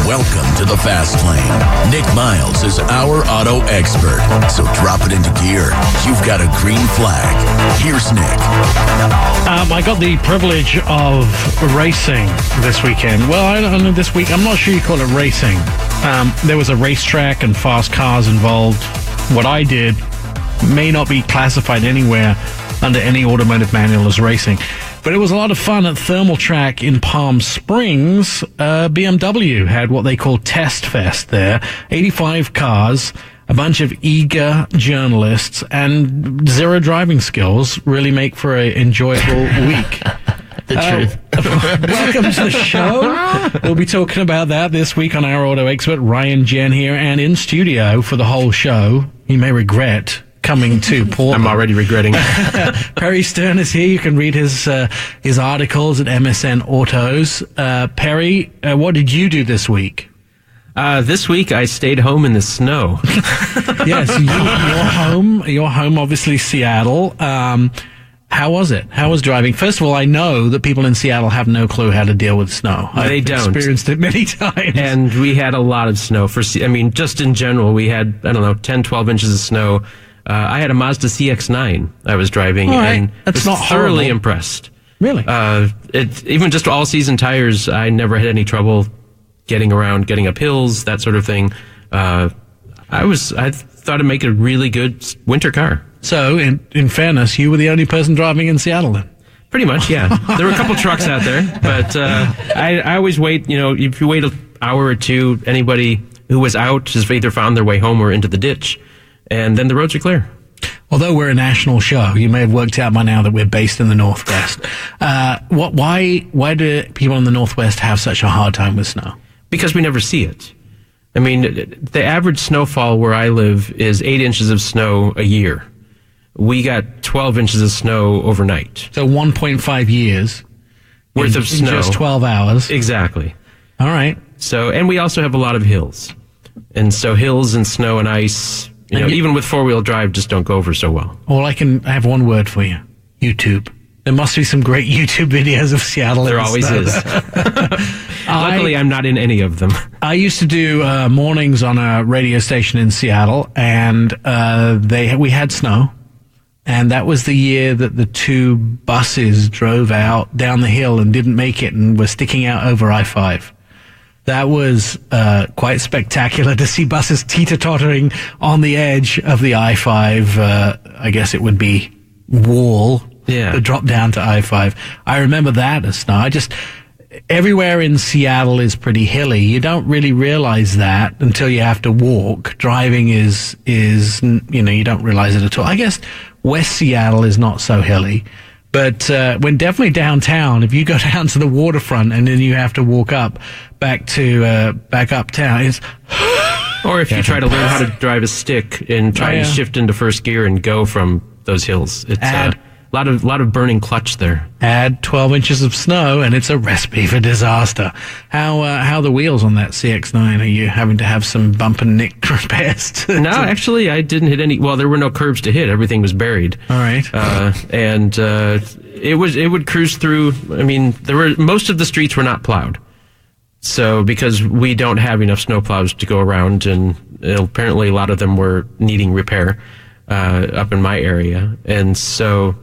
Welcome to the Fast Lane. Nik Miles is our auto expert, so drop it into gear. You've got a green flag. Here's Nik. I got the privilege of racing this weekend. Well, I don't know this week. I'm not sure you call it racing. There was a racetrack and fast cars involved. What I did may not be classified anywhere under any automotive manual as racing. But it was a lot of fun at Thermal Track in Palm Springs. BMW had what they call Test Fest there. 85 cars, a bunch of eager journalists, and zero driving skills really make for an enjoyable week. The truth. Welcome to the show. We'll be talking about that this week on our auto expert, Ryan Jen here, and in studio for the whole show. You may regret coming to Portland. I'm already regretting. Perry Stern is here. You can read his articles at MSN Autos. Perry, what did you do this week? This week I stayed home in the snow. Yes, you're home, obviously Seattle. How was it? How was driving? First of all, I know that people in Seattle have no clue how to deal with snow. They don't. I've experienced it many times. And we had a lot of snow. Just in general, we had, 10, 12 inches of snow. I had a Mazda CX-9 I was driving, and that's not thoroughly horrible. impressed. Really? Even just all-season tires, I never had any trouble getting around, getting up hills, that sort of thing. I thought it'd make a really good winter car. So, in fairness, you were the only person driving in Seattle then? Pretty much, yeah. There were a couple trucks out there, but I always wait, if you wait an hour or two, anybody who was out has either found their way home or into the ditch. And then the roads are clear. Although we're a national show, you may have worked out by now that we're based in the Northwest. Why do people in the Northwest have such a hard time with snow? Because we never see it. I mean, the average snowfall where I live is 8 inches of snow a year. We got 12 inches of snow overnight. So 1.5 years worth of snow. In just 12 hours. Exactly. All right. So, and we also have a lot of hills. And so hills and snow and ice, even with four-wheel drive, just don't go over so well. Well, I have one word for you. YouTube. There must be some great YouTube videos of Seattle. There always is. Luckily, I'm not in any of them. I used to do mornings on a radio station in Seattle, and we had snow. And that was the year that the two buses drove out down the hill and didn't make it and were sticking out over I-5. That was quite spectacular to see buses teeter-tottering on the edge of the I-5. I guess it would be wall. Yeah. The drop down to I-5. I remember that as snow. Everywhere in Seattle is pretty hilly. You don't really realize that until you have to walk. Driving is you don't realize it at all. I guess West Seattle is not so hilly. But when definitely downtown, if you go down to the waterfront and then you have to walk up back uptown, it's or if you try to learn how to drive a stick and try and shift into first gear and go from those hills, it's a lot of burning clutch there. Add 12 inches of snow and it's a recipe for disaster. How are the wheels on that CX-9? Are you having to have some bump and nick repairs? No, actually, I didn't hit any. Well, there were no curbs to hit. Everything was buried. All right. And it would cruise through. I mean, most of the streets were not plowed. So because we don't have enough snowplows to go around, and apparently a lot of them were needing repair up in my area, and so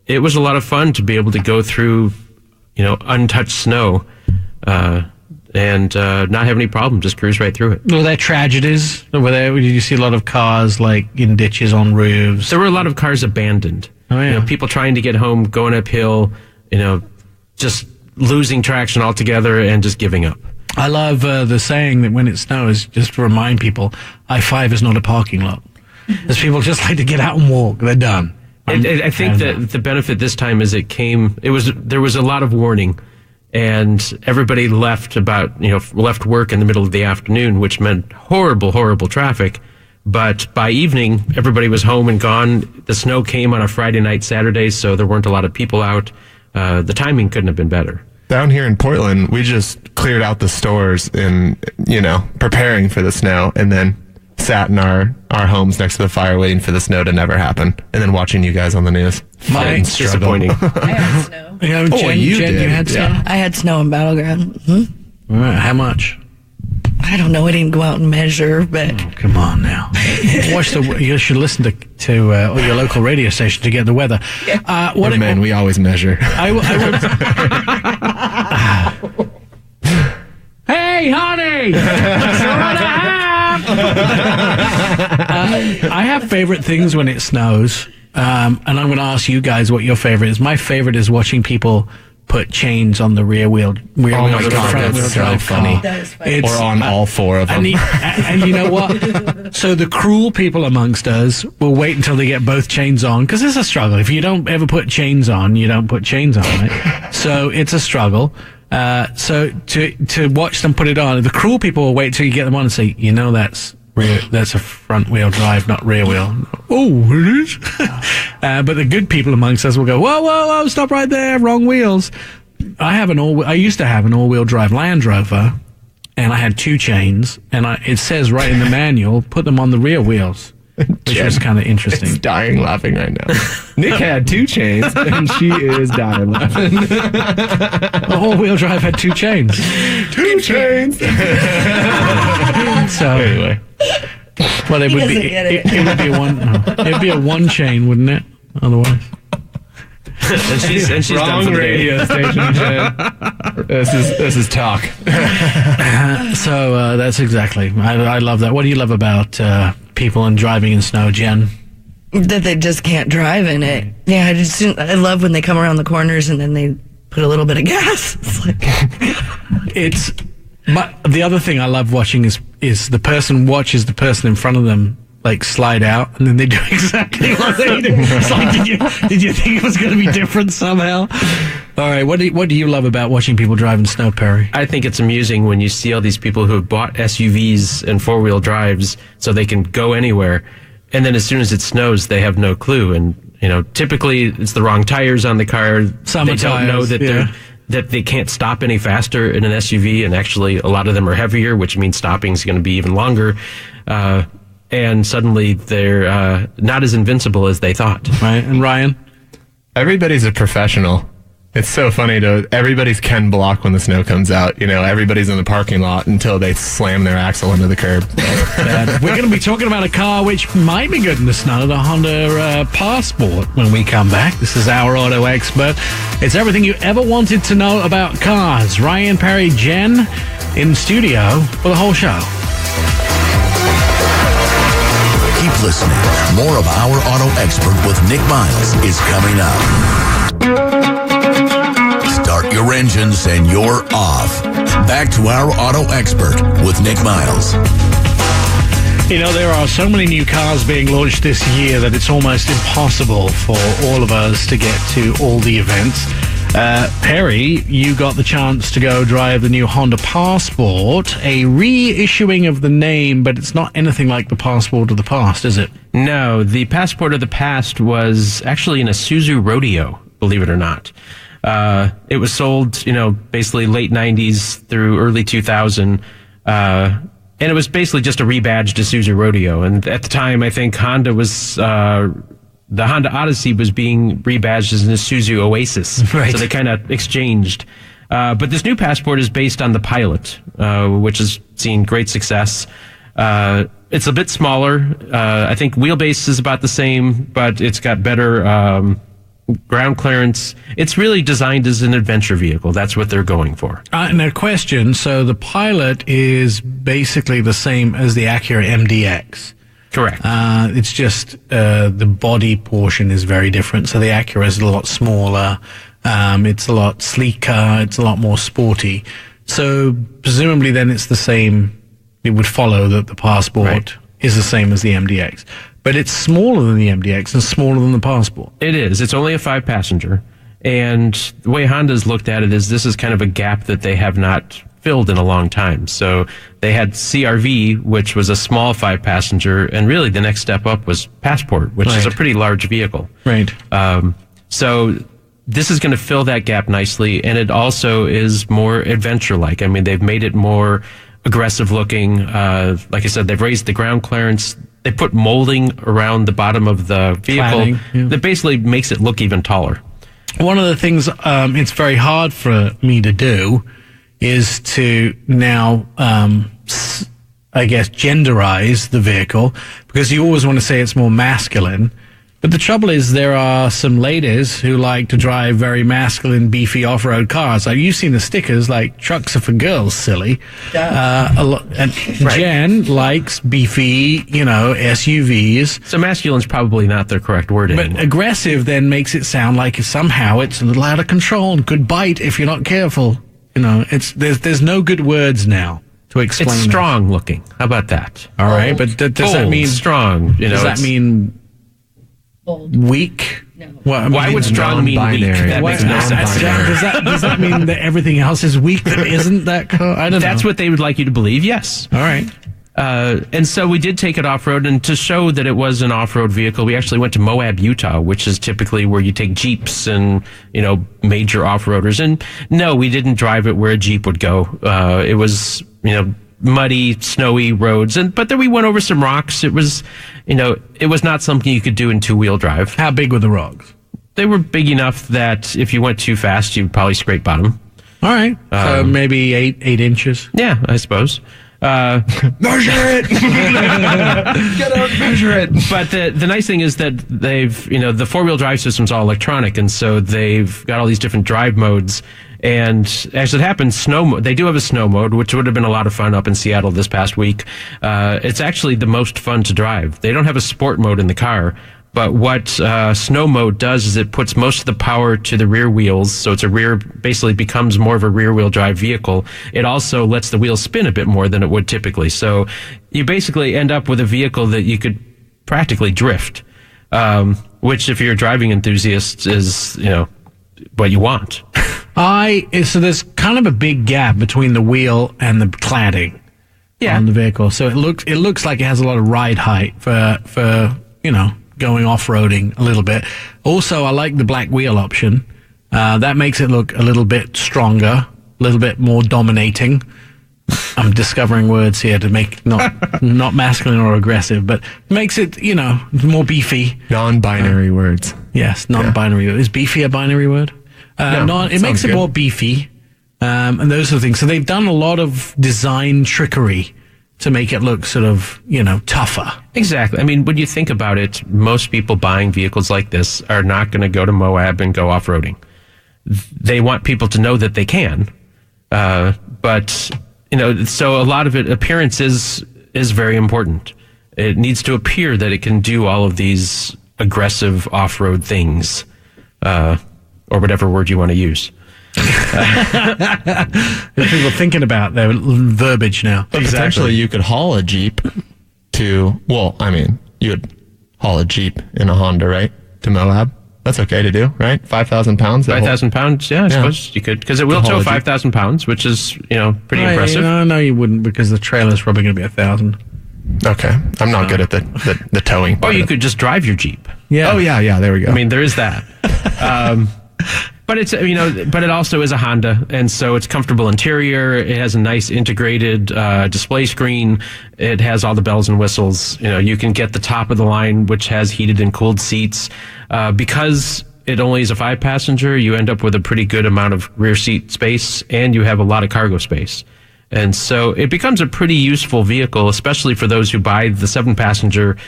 it was a lot of fun to be able to go through, untouched snow and not have any problem, just cruise right through it. Were there tragedies? Did you see a lot of cars like in ditches on roofs? There were a lot of cars abandoned. Oh, yeah. People trying to get home, going uphill, just losing traction altogether and just giving up. I love the saying that when it snows, just to remind people, I-5 is not a parking lot. There's people just like to get out and walk. They're done. I think that the benefit this time is there was a lot of warning, and everybody left work in the middle of the afternoon, which meant horrible traffic. But by evening, everybody was home and gone. The snow came on a Friday night, Saturday, so there weren't a lot of people out. The timing couldn't have been better. Down here in Portland, we just cleared out the stores and, preparing for the snow, and then sat in our homes next to the fire waiting for the snow to never happen, and then watching you guys on the news. Disappointing. I had snow. Jen, you had snow? I had snow in Battleground. Mm-hmm. All right, how much? I don't know. I didn't go out and measure, but Come on now. You should listen to your local radio station to get the weather. We're men, we always measure. Hey, honey! That's what I have! I have favorite things when it snows, and I'm going to ask you guys what your favorite is. My favorite is watching people put chains on the rear wheel. Oh my God, that's so funny. that is funny. Or on all four of them. And you know what? So the cruel people amongst us will wait until they get both chains on, because it's a struggle. If you don't ever put chains on, you don't put chains on, right? So it's a struggle. So to watch them put it on, the cruel people will wait till you get them on and say, you know, that's a front wheel drive, not rear wheel. Oh, it is. But the good people amongst us will go, whoa, stop right there, wrong wheels. I used to have an all-wheel drive Land Rover, and I had 2 chains, and it says right in the manual, put them on the rear wheels, which was kind of interesting. It's dying laughing right now. Nick had 2 chains, and she is dying laughing. The all-wheel drive had 2 chains. 2 chains. So Anyway, well, it would be it'd be a 1 chain, wouldn't it? Otherwise. And she's done wrong for the day. radio station, Jen. This is talk. So that's exactly. I love that. What do you love about people and driving in snow, Jen? that they just can't drive in it. Yeah, I love when they come around the corners and then they put a little bit of gas. It's like... But the other thing I love watching is the person watches the person in front of them like slide out, and then they do exactly what they do. It's like, did you think it was going to be different somehow? All right, what do you love about watching people drive in snow, Perry? I think it's amusing when you see all these people who have bought SUVs and four-wheel drives so they can go anywhere, and then as soon as it snows, they have no clue. And typically it's the wrong tires on the car. Summer they don't know that that they can't stop any faster in an SUV, and actually a lot of them are heavier, which means stopping is going to be even longer. And suddenly they're not as invincible as they thought. Right. And Ryan? Everybody's a professional. It's so funny everybody's Ken Block when the snow comes out. Everybody's in the parking lot until they slam their axle into the curb. We're going to be talking about a car which might be good in the snow, the Honda Passport, when we come back. This is Our Auto Expert. It's everything you ever wanted to know about cars. Ryan, Perry, Jen in studio for the whole show. Keep listening. More of Our Auto Expert with Nik Miles is coming up. Start your engines and you're off. Back to Our Auto Expert with Nik Miles. There are so many new cars being launched this year that it's almost impossible for all of us to get to all the events. Perry, you got the chance to go drive the new Honda Passport, a reissuing of the name, but it's not anything like the Passport of the past, is it? No, the Passport of the past was actually an Isuzu Rodeo, believe it or not. It was sold, basically late 90s through early 2000, and it was basically just a rebadged Isuzu Rodeo. And at the time, I think Honda was... the Honda Odyssey was being rebadged as an Isuzu Oasis. Right. So they kind of exchanged. But this new Passport is based on the Pilot, which has seen great success. It's a bit smaller. I think wheelbase is about the same, but it's got better ground clearance. It's really designed as an adventure vehicle. That's what they're going for. And a question. So the Pilot is basically the same as the Acura MDX. Correct. It's just the body portion is very different. So the Acura is a lot smaller. It's a lot sleeker. It's a lot more sporty. So presumably then it's the same. It would follow that the Passport is the same as the MDX. But it's smaller than the MDX and smaller than the Passport. It is. It's only a 5-passenger. And the way Honda's looked at it is this is kind of a gap that they have not filled in a long time. So they had CRV, which was a small 5-passenger, and really the next step up was Passport, which is a pretty large vehicle. Right. So this is going to fill that gap nicely, and it also is more adventure-like. I mean, they've made it more aggressive looking. Like I said, they've raised the ground clearance. They put molding around the bottom of the vehicle that basically makes it look even taller. One of the things it's very hard for me to do is to now I guess, genderize the vehicle because you always want to say it's more masculine. But the trouble is there are some ladies who like to drive very masculine, beefy off-road cars. Like, you've seen the stickers, like, trucks are for girls, silly. And Jen likes beefy, SUVs. So masculine's probably not the correct word anymore. But aggressive then makes it sound like somehow it's a little out of control and could bite if you're not careful. There's no good words now to explain. It's strong looking. How about that? All right, but does that mean strong? Does that mean weak? No. Why would strong mean weak? That makes no sense. Does that mean that everything else is weak that isn't that car? I don't know. That's what they would like you to believe, yes. All right. And so we did take it off-road, and to show that it was an off-road vehicle, we actually went to Moab, Utah, which is typically where you take Jeeps and, major off-roaders. And no, we didn't drive it where a Jeep would go. It was, muddy, snowy roads, but then we went over some rocks. It was, it was not something you could do in two-wheel drive. How big were the rocks? They were big enough that if you went too fast, you'd probably scrape bottom. All right. So maybe 8 inches. Yeah, I suppose. Measure it! Get out, measure it! But the nice thing is that they've, the four-wheel drive system's all electronic, and so they've got all these different drive modes. And as it happens, they do have a snow mode, which would have been a lot of fun up in Seattle this past week. It's actually the most fun to drive. They don't have a sport mode in the car, but what snow mode does is it puts most of the power to the rear wheels, so it's basically becomes more of a rear-wheel drive vehicle. It also lets the wheels spin a bit more than it would typically. So you basically end up with a vehicle that you could practically drift, which if you're a driving enthusiast is, what you want. So there's kind of a big gap between the wheel and the cladding on the vehicle. So it looks like it has a lot of ride height for going off-roading a little bit. Also, I like the black wheel option. That makes it look a little bit stronger, a little bit more dominating. I'm discovering words here to make not masculine or aggressive, but makes it, more beefy. Non-binary words. Yes, non-binary. Yeah. Is beefy a binary word? No, it makes it more beefy, and those sort of things. So they've done a lot of design trickery to make it look sort of, tougher. Exactly. I mean, when you think about it, most people buying vehicles like this are not going to go to Moab and go off-roading. They want people to know that they can. But, so a lot of it, appearance is very important. It needs to appear that it can do all of these aggressive off-road things, or whatever word you want to use. People thinking about their verbiage now. But potentially you could haul a Jeep you would haul a Jeep in a Honda, right? To Moab. That's okay to do, right? 5,000 pounds? 5,000 pounds, yeah, I suppose you could. Because it will tow 5,000 pounds, which is, pretty impressive. No, you wouldn't, because the trailer's probably going to be 1,000. Okay. I'm not good at the towing. Or you could just drive your Jeep. Yeah. Oh, yeah, there we go. I mean, there is that. But it's, but it also is a Honda, and so it's comfortable interior. It has a nice integrated display screen. It has all the bells and whistles. You can get the top of the line, which has heated and cooled seats. Because it only is a 5-passenger, you end up with a pretty good amount of rear seat space, and you have a lot of cargo space. And so it becomes a pretty useful vehicle, especially for those who buy the 7-passenger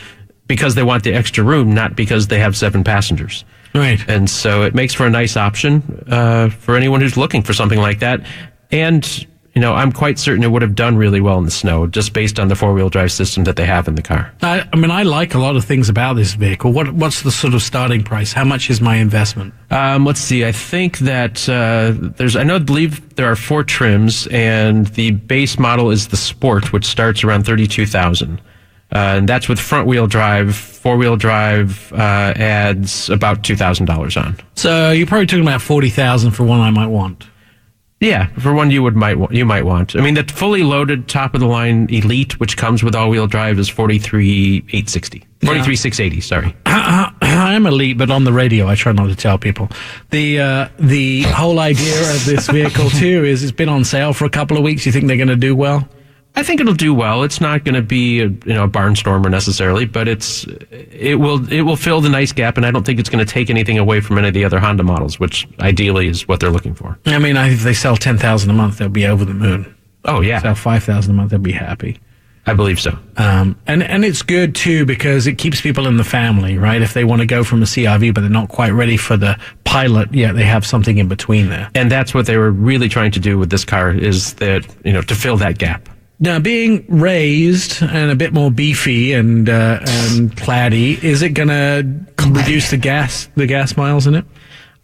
because they want the extra room, not because they have 7 passengers. Right. And so it makes for a nice option for anyone who's looking for something like that. And, I'm quite certain it would have done really well in the snow, just based on the 4-wheel drive system that they have in the car. I like a lot of things about this vehicle. What's the sort of starting price? How much is my investment? Let's see. I think that I believe there are 4 trims, and the base model is the Sport, which starts around $32,000. And that's with front-wheel drive. 4-wheel drive adds about $2,000 on. So you're probably talking about $40,000 for one I might want. Yeah, for one you might want. I mean, the fully loaded top-of-the-line Elite, which comes with all-wheel drive, is $43,680. Sorry. I'm Elite, but on the radio, I try not to tell people. The whole idea of this vehicle too is it's been on sale for a couple of weeks. You think they're going to do well? I think it'll do well. It's not going to be a barnstormer necessarily, but it will fill the nice gap, and I don't think it's going to take anything away from any of the other Honda models, which ideally is what they're looking for. I mean, if they sell 10,000 a month, they'll be over the moon. Oh yeah, sell 5,000 a month, they'll be happy. I believe so. And it's good too because it keeps people in the family, right? If they want to go from a CRV, but they're not quite ready for the Pilot yet, they have something in between there. And that's what they were really trying to do with this car, is that, to fill that gap. Now, being raised and a bit more beefy and claddy, is it going to reduce the gas miles in it?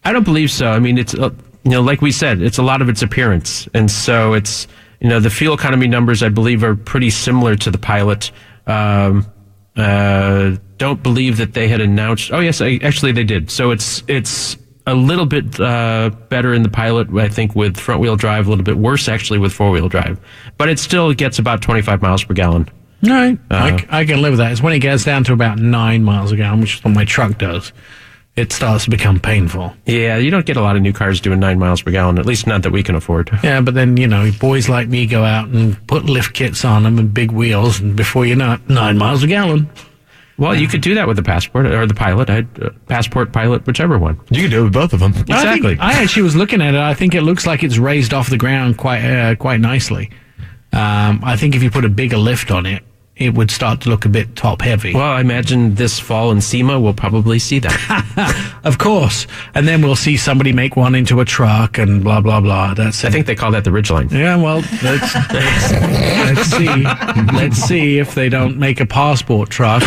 I don't believe so. I mean, it's like we said, it's a lot of its appearance, and so it's the fuel economy numbers I believe are pretty similar to the Pilot. Don't believe that they had announced. Oh yes, actually they did. So it's a little bit better in the Pilot, I think, with front wheel drive. A little bit worse actually with 4-wheel drive, but it still gets about 25 miles per gallon. All right, I can live with that. It's when it gets down to about 9 miles a gallon, which is what my truck does. It starts to become painful. Yeah, you don't get a lot of new cars doing 9 miles per gallon, at least not that we can afford. Yeah, but then, boys like me go out and put lift kits on them and big wheels, and before you know it, 9 miles a gallon. Well, you could do that with the Passport or the Pilot. Passport, Pilot, whichever one. You could do it with both of them. Exactly. I actually was looking at it. I think it looks like it's raised off the ground quite nicely. I think if you put a bigger lift on it, it would start to look a bit top heavy. Well, I imagine this fall in SEMA we'll probably see that. Of course. And then we'll see somebody make one into a truck and blah, blah, blah. I think they call that the Ridgeline. Yeah, well, let's see. Let's see if they don't make a Passport truck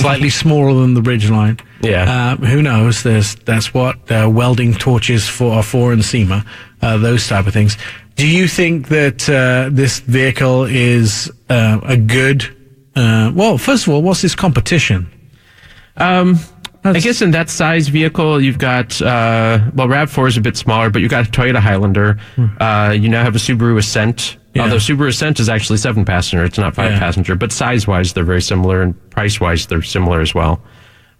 slightly smaller than the Ridgeline. Yeah. Who knows? That's what welding torches are for in SEMA, those type of things. Do you think that this vehicle is a good... well, first of all, what's this competition? I guess in that size vehicle, you've got... RAV4 is a bit smaller, but you've got a Toyota Highlander. You now have a Subaru Ascent. Yeah. Although Subaru Ascent is actually 7-passenger. It's not 5-passenger. But size-wise, they're very similar. And price-wise, they're similar as well.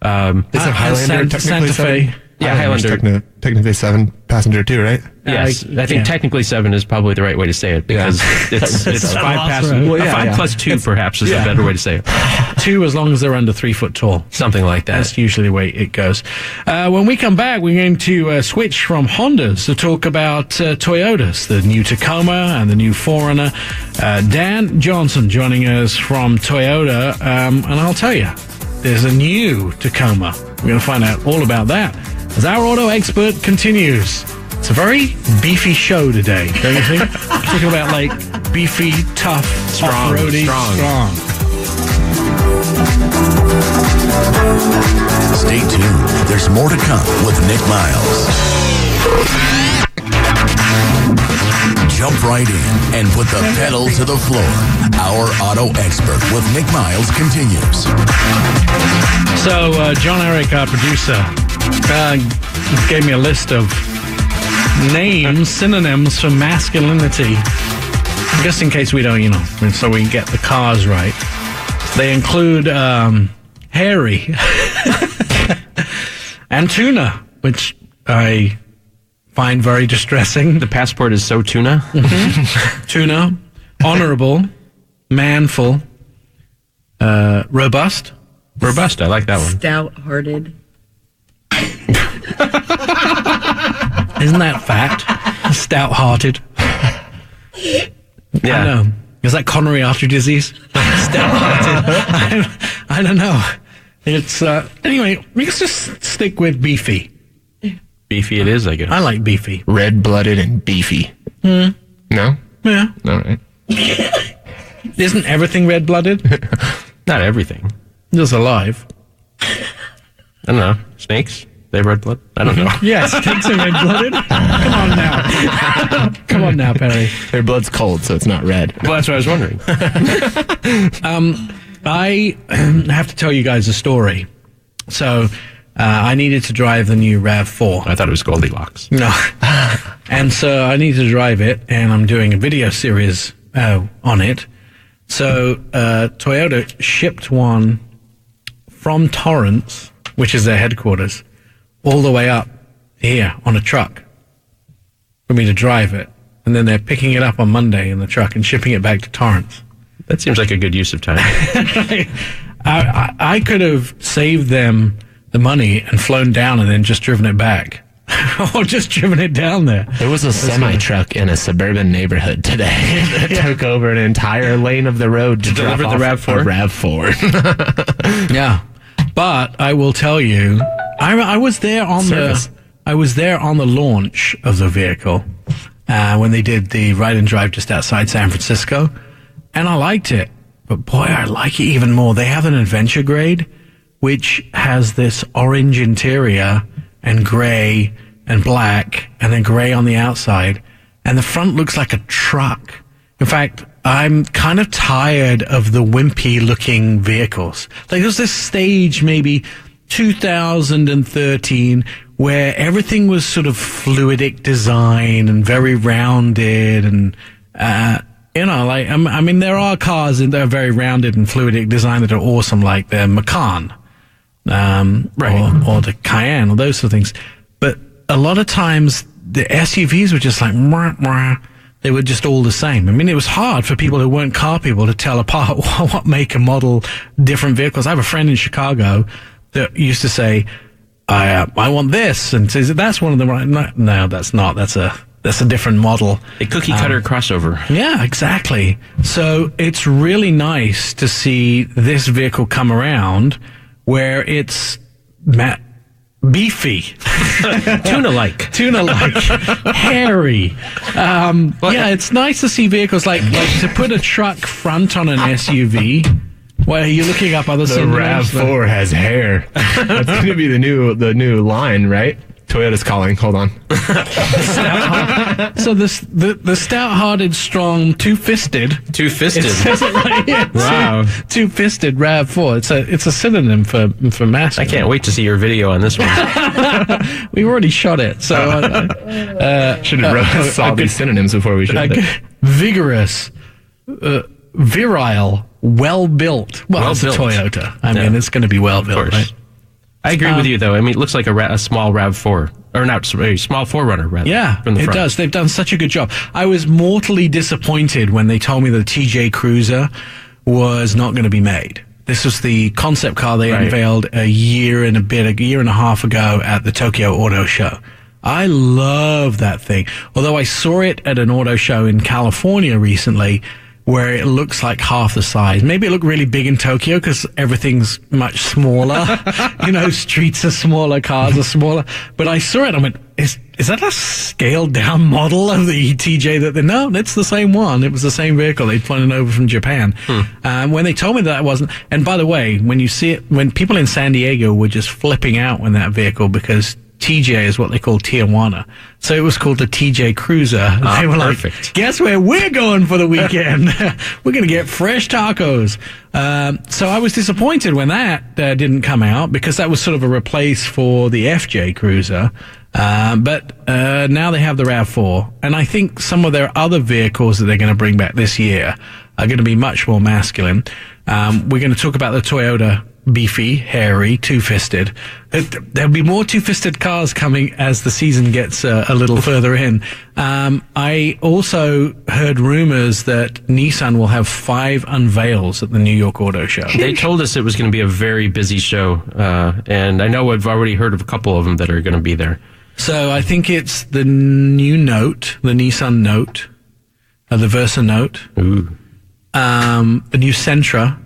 Is a Highlander Santa Fe? Yeah, Highlander. Technically 7-passenger too, right? Yes, I think technically 7 is probably the right way to say it because it's 5-passenger. Well, 5 plus 2 perhaps is a better way to say it. 2 as long as they're under 3 foot tall. Something like that. That's usually the way it goes. When we come back, we're going to switch from Hondas to talk about Toyotas, the new Tacoma and the new 4Runner. Dan Johnson joining us from Toyota, and I'll tell you, there's a new Tacoma. We're going to find out all about that as our auto expert continues. It's a very beefy show today, don't you think? Talking about beefy, tough, off-roady, strong. Stay tuned. There's more to come with Nik Miles. Jump right in and put the pedal to the floor. Our auto expert with Nik Miles continues. So, John Eric, our producer, gave me a list of names, synonyms for masculinity. Just in case we don't, so we can get the cars right. They include hairy and tuna, which I find very distressing. The Passport is so tuna. Mm-hmm. Tuna, honorable, manful, robust. Robust, I like that one. Stout-hearted. Isn't that fact? Stout-hearted. Yeah. I know. Is that coronary artery disease? Stout-hearted. I don't know. It's anyway. Let's just stick with beefy. Beefy it is, I guess. I like beefy. Red-blooded and beefy. No? Yeah. All right. Isn't everything red-blooded? Not everything. Just alive. I don't know. Snakes? They have red blood? I don't know. Yes, snakes are red-blooded. Come on now. Come on now, Perry. Their blood's cold, so it's not red. Well, that's what I was wondering. I have to tell you guys a story. So, I needed to drive the new RAV4. I thought it was Goldilocks. No. And so I needed to drive it, and I'm doing a video series on it. So, Toyota shipped one from Torrance, which is their headquarters, all the way up here on a truck for me to drive it. And then they're picking it up on Monday in the truck and shipping it back to Torrance. That seems like a good use of time. I could have saved them the money and flown down and then just driven it back. or just driven it down there. There was a semi-truck in a suburban neighborhood today that took over an entire lane of the road to deliver the RAV4. RAV4. Yeah, but I will tell you, I was there on the launch of the vehicle when they did the ride and drive just outside San Francisco, and I liked it. But boy, I like it even more. They have an adventure grade, which has this orange interior and gray and black and then gray on the outside, and the front looks like a truck. In fact, I'm kind of tired of the wimpy looking vehicles. Like there's this stage, maybe 2013, where everything was sort of fluidic design and very rounded and, I mean, there are cars that are very rounded and fluidic design that are awesome, like the Macan, or the Cayenne, or those sort of things. But a lot of times the SUVs were just like, they were just all the same. I mean, it was hard for people who weren't car people to tell apart what make and model different vehicles. I have a friend in Chicago that used to say, I want this, and says that's one of them. Right? No, that's not. That's a different model. A cookie cutter crossover. Yeah, exactly. So it's really nice to see this vehicle come around where it's beefy, tuna-like, hairy. Yeah, it's nice to see vehicles like to put a truck front on an SUV. Why are you looking up other The RAV4 has hair. That's going to be the new line, right? Toyota's calling. Hold on. So the stout-hearted, strong, two-fisted. Two-fisted. It says it right here. Wow. Two-fisted RAV4. It's a synonym for masculine. I can't wait to see your video on this one. We already shot it, so should have saw these synonyms before we shot it. Vigorous, virile, well-built. Well, it's a Toyota. I mean, it's going to be well-built, right? I agree with you, though. I mean, it looks like a small RAV4. Or not, a small 4Runner, rather. Yeah, from the front. It does. They've done such a good job. I was mortally disappointed when they told me the TJ Cruiser was not going to be made. This was the concept car they unveiled a year and a half ago at the Tokyo Auto Show. I love that thing. Although I saw it at an auto show in California recently, where it looks like half the size. Maybe it looked really big in Tokyo because everything's much smaller. Streets are smaller, cars are smaller. But I saw it, I went, is that a scaled down model of the TJ no, it's the same one. It was the same vehicle. They'd flown it over from Japan. When they told me that it wasn't, and by the way, when you see it, when people in San Diego were just flipping out when that vehicle, because TJ is what they call Tijuana. So it was called the TJ Cruiser. They were perfect. Like, guess where we're going for the weekend? We're going to get fresh tacos. So I was disappointed when that didn't come out, because that was sort of a replace for the FJ Cruiser. But now they have the RAV4. And I think some of their other vehicles that they're going to bring back this year are going to be much more masculine. We're going to talk about the Toyota beefy, hairy, two-fisted. There'll be more two-fisted cars coming as the season gets a little further in. I also heard rumors that Nissan will have 5 unveils at the New York Auto Show. They told us it was going to be a very busy show, and I know I've already heard of a couple of them that are going to be there. So I think it's the new Note, the Nissan Note, the Versa Note, Ooh. The new Sentra.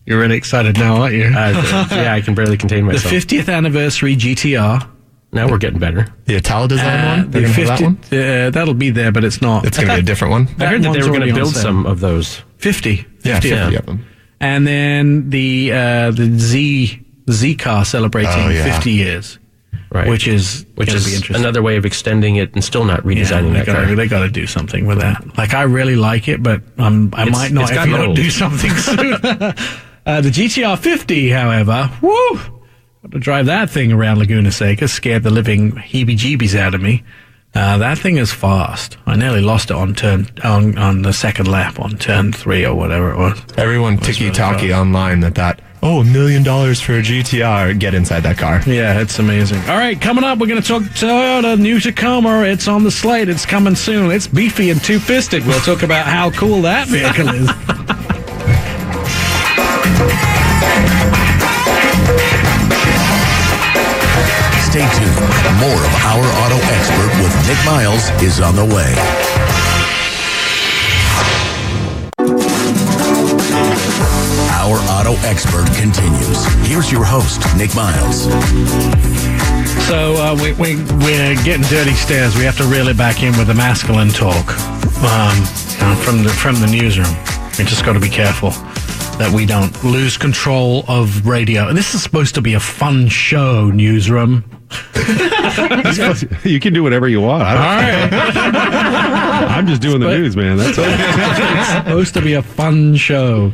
You're really excited now, aren't you? Yeah, I can barely contain myself. The 50th anniversary GTR. Now we're getting better. The Italo design one? The 50, that'll be be there, but it's not. It's going to be a different one. I heard that they were going to build some of those. 50. Yeah, 50 of them. And then the Z car celebrating 50 years. Right. Which is be interesting. Another way of extending it and still not redesigning that car. They got to do something with that. Like, I really like it, but I might not if you don't do something soon. The GTR 50, however, got to drive that thing around Laguna Seca, scared the living heebie-jeebies out of me. That thing is fast. I nearly lost it on the second lap on turn 3 or whatever it was. Everyone tiki-taki online that $1 million for a GTR. Get inside that car. Yeah, it's amazing. All right, coming up, we're going to talk Toyota New Tacoma. It's on the slate. It's coming soon. It's beefy and two-fisted. We'll talk about how cool that vehicle is. Stay Stay tuned. More of Our Auto Expert with Nik Miles is on the way. Our Auto Expert continues. Here's your host, Nik Miles. So we're getting dirty stares. We have to reel it back in with the masculine talk from the newsroom. We just got to be careful that we don't lose control of radio. And this is supposed to be a fun show, newsroom. You can do whatever you want. All right. I'm just doing the news, man. That's all. It's supposed to be a fun show.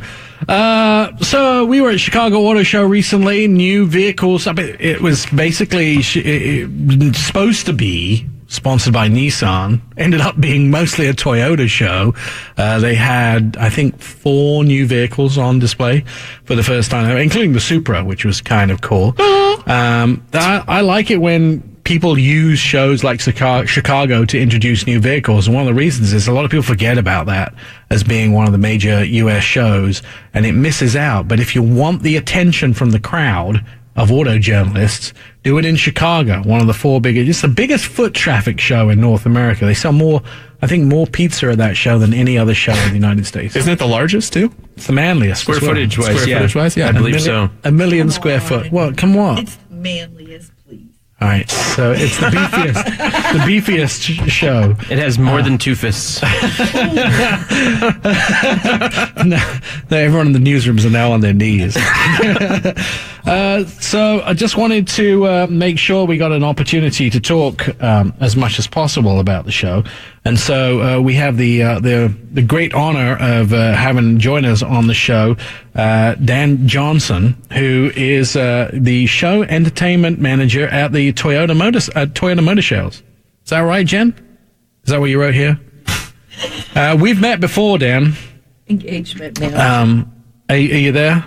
So we were at Chicago Auto Show recently. New vehicles. It was basically supposed to be sponsored by Nissan. Ended up being mostly a Toyota show. They had, I think, 4 new vehicles on display for the first time, including the Supra, which was kind of cool. I like it when people use shows like Chicago to introduce new vehicles. And one of the reasons is a lot of people forget about that as being one of the major U.S. shows, and it misses out. But if you want the attention from the crowd of auto journalists, do it in Chicago, one of the 4 biggest. It's the biggest foot traffic show in North America. They sell more pizza at that show than any other show in the United States. Isn't it the largest, too? It's the manliest. Square footage-wise, yeah. I believe so. A million square foot. Well, come on. It's the manliest, please. All right, so it's the beefiest show. It has more than 2 fists. No, everyone in the newsrooms are now on their knees. So I just wanted to make sure we got an opportunity to talk as much as possible about the show. And so we have the great honor of having join us on the show Dan Johnson, who is the show entertainment manager at the Toyota Motor Shows. Is that right, Jen? Is that what you wrote here? We've met before, Dan. Engagement manager. Are you there?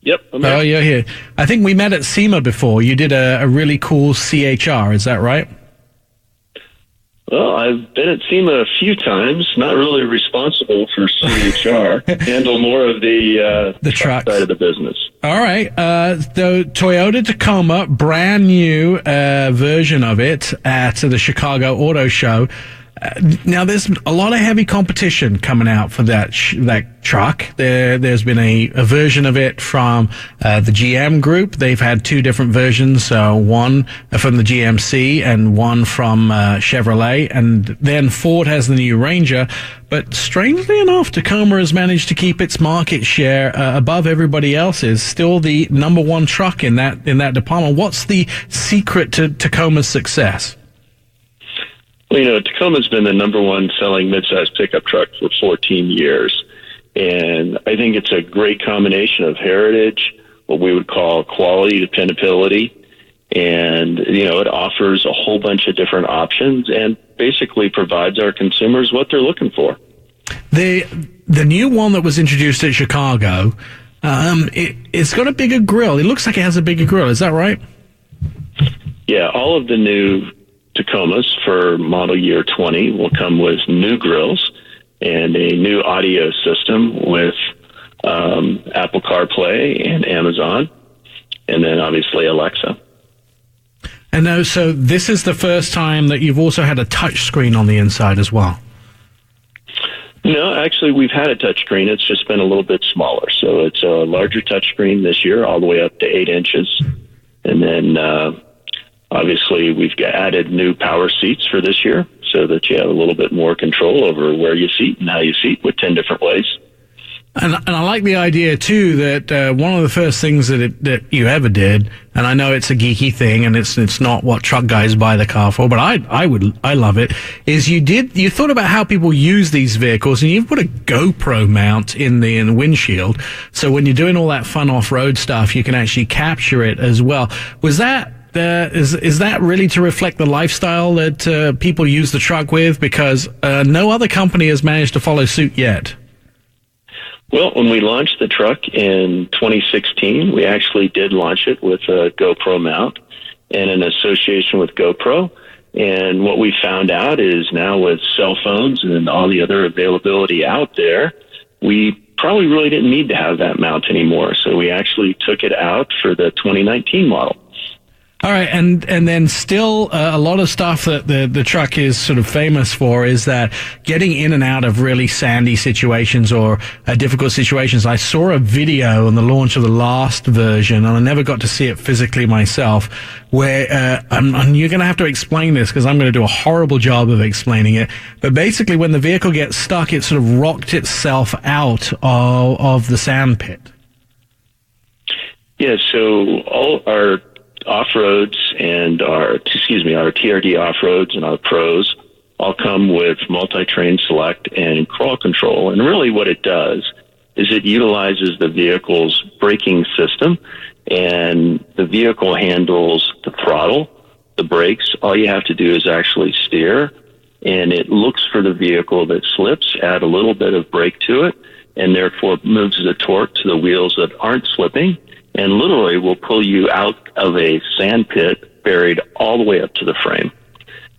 Yep. I'm here. Oh, you're here. I think we met at SEMA before. You did a really cool CHR. Is that right? Well, I've been at SEMA a few times, not really responsible for CHR, handle more of the truck side of the business. All right. The Toyota Tacoma, brand new version of it at the Chicago Auto Show. Now, there's a lot of heavy competition coming out for that truck. There's been a version of it from the GM group. They've had 2 different versions, one from the GMC and one from Chevrolet. And then Ford has the new Ranger. But strangely enough, Tacoma has managed to keep its market share above everybody else's. Still the number 1 truck in that department. What's the secret to Tacoma's success? Well, Tacoma's been the number 1 selling midsize pickup truck for 14 years. And I think it's a great combination of heritage, what we would call quality, dependability. And, it offers a whole bunch of different options and basically provides our consumers what they're looking for. The new one that was introduced at Chicago, it's got a bigger grill. It looks like it has a bigger grill. Is that right? Yeah, all of the new Tacomas for model year 20 will come with new grills and a new audio system with Apple CarPlay and Amazon, and then obviously Alexa. And so this is the first time that you've also had a touch screen on the inside as well. No, actually, we've had a touchscreen. It's just been a little bit smaller. So it's a larger touchscreen this year, all the way up to 8 inches. And then obviously, we've added new power seats for this year so that you have a little bit more control over where you seat and how you seat with 10 different ways. And I like the idea, too, that one of the first things that you ever did, and I know it's a geeky thing and it's not what truck guys buy the car for, but I love it, is you thought about how people use these vehicles and you put a GoPro mount in the windshield. So when you're doing all that fun off-road stuff, you can actually capture it as well. Was that is that really to reflect the lifestyle that people use the truck with? Because no other company has managed to follow suit yet. Well, when we launched the truck in 2016, we actually did launch it with a GoPro mount and an association with GoPro. And what we found out is now with cell phones and all the other availability out there, we probably really didn't need to have that mount anymore. So we actually took it out for the 2019 model. All right, and then still a lot of stuff that the truck is sort of famous for is that getting in and out of really sandy situations or difficult situations. I saw a video on the launch of the last version, and I never got to see it physically myself, where and you're going to have to explain this because I'm going to do a horrible job of explaining it. But basically, when the vehicle gets stuck, it sort of rocked itself out of the sand pit. Yeah, so all our off-roads and our TRD off-roads and our pros all come with multi-train select and crawl control. And really what it does is it utilizes the vehicle's braking system, and the vehicle handles the throttle, the brakes. All you have to do is actually steer, and it looks for the vehicle that slips, add a little bit of brake to it, and therefore moves the torque to the wheels that aren't slipping, and literally will pull you out of a sand pit buried all the way up to the frame.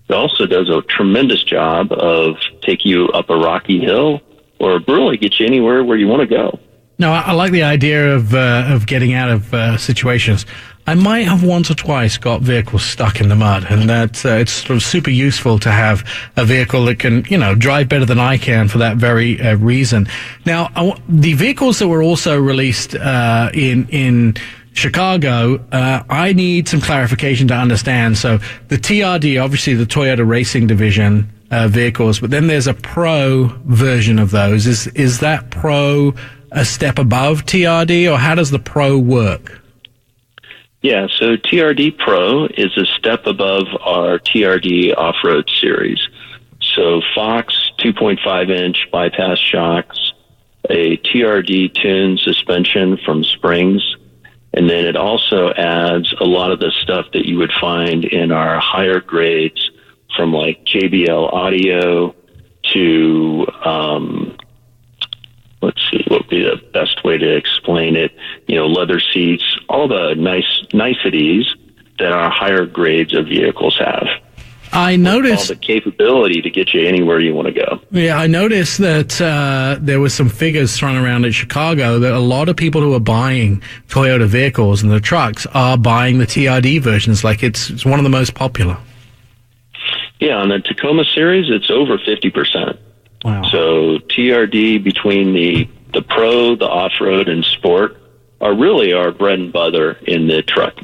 It also does a tremendous job of take you up a rocky hill or really get you anywhere where you want to go. No, I like the idea of getting out of situations. I might have once or twice got vehicles stuck in the mud, and that it's sort of super useful to have a vehicle that can, drive better than I can for that very reason. Now, the vehicles that were also released in Chicago, I need some clarification to understand. So the TRD, obviously the Toyota Racing Division vehicles, but then there's a Pro version of those. Is that Pro a step above TRD, or how does the Pro work? Yeah, so TRD Pro is a step above our TRD off-road series. So Fox 2.5-inch bypass shocks, a TRD tuned suspension from Springs, and then it also adds a lot of the stuff that you would find in our higher grades from like JBL Audio to, let's see, what would be the best way to explain it? Leather seats, all the niceties that our higher grades of vehicles have. I noticed all the capability to get you anywhere you want to go. Yeah, I noticed that there was some figures thrown around at Chicago that a lot of people who are buying Toyota vehicles and the trucks are buying the TRD versions. Like it's one of the most popular. Yeah, on the Tacoma series, it's over 50%. Wow. So TRD between the Pro, the off-road, and Sport are really our bread and butter in the truck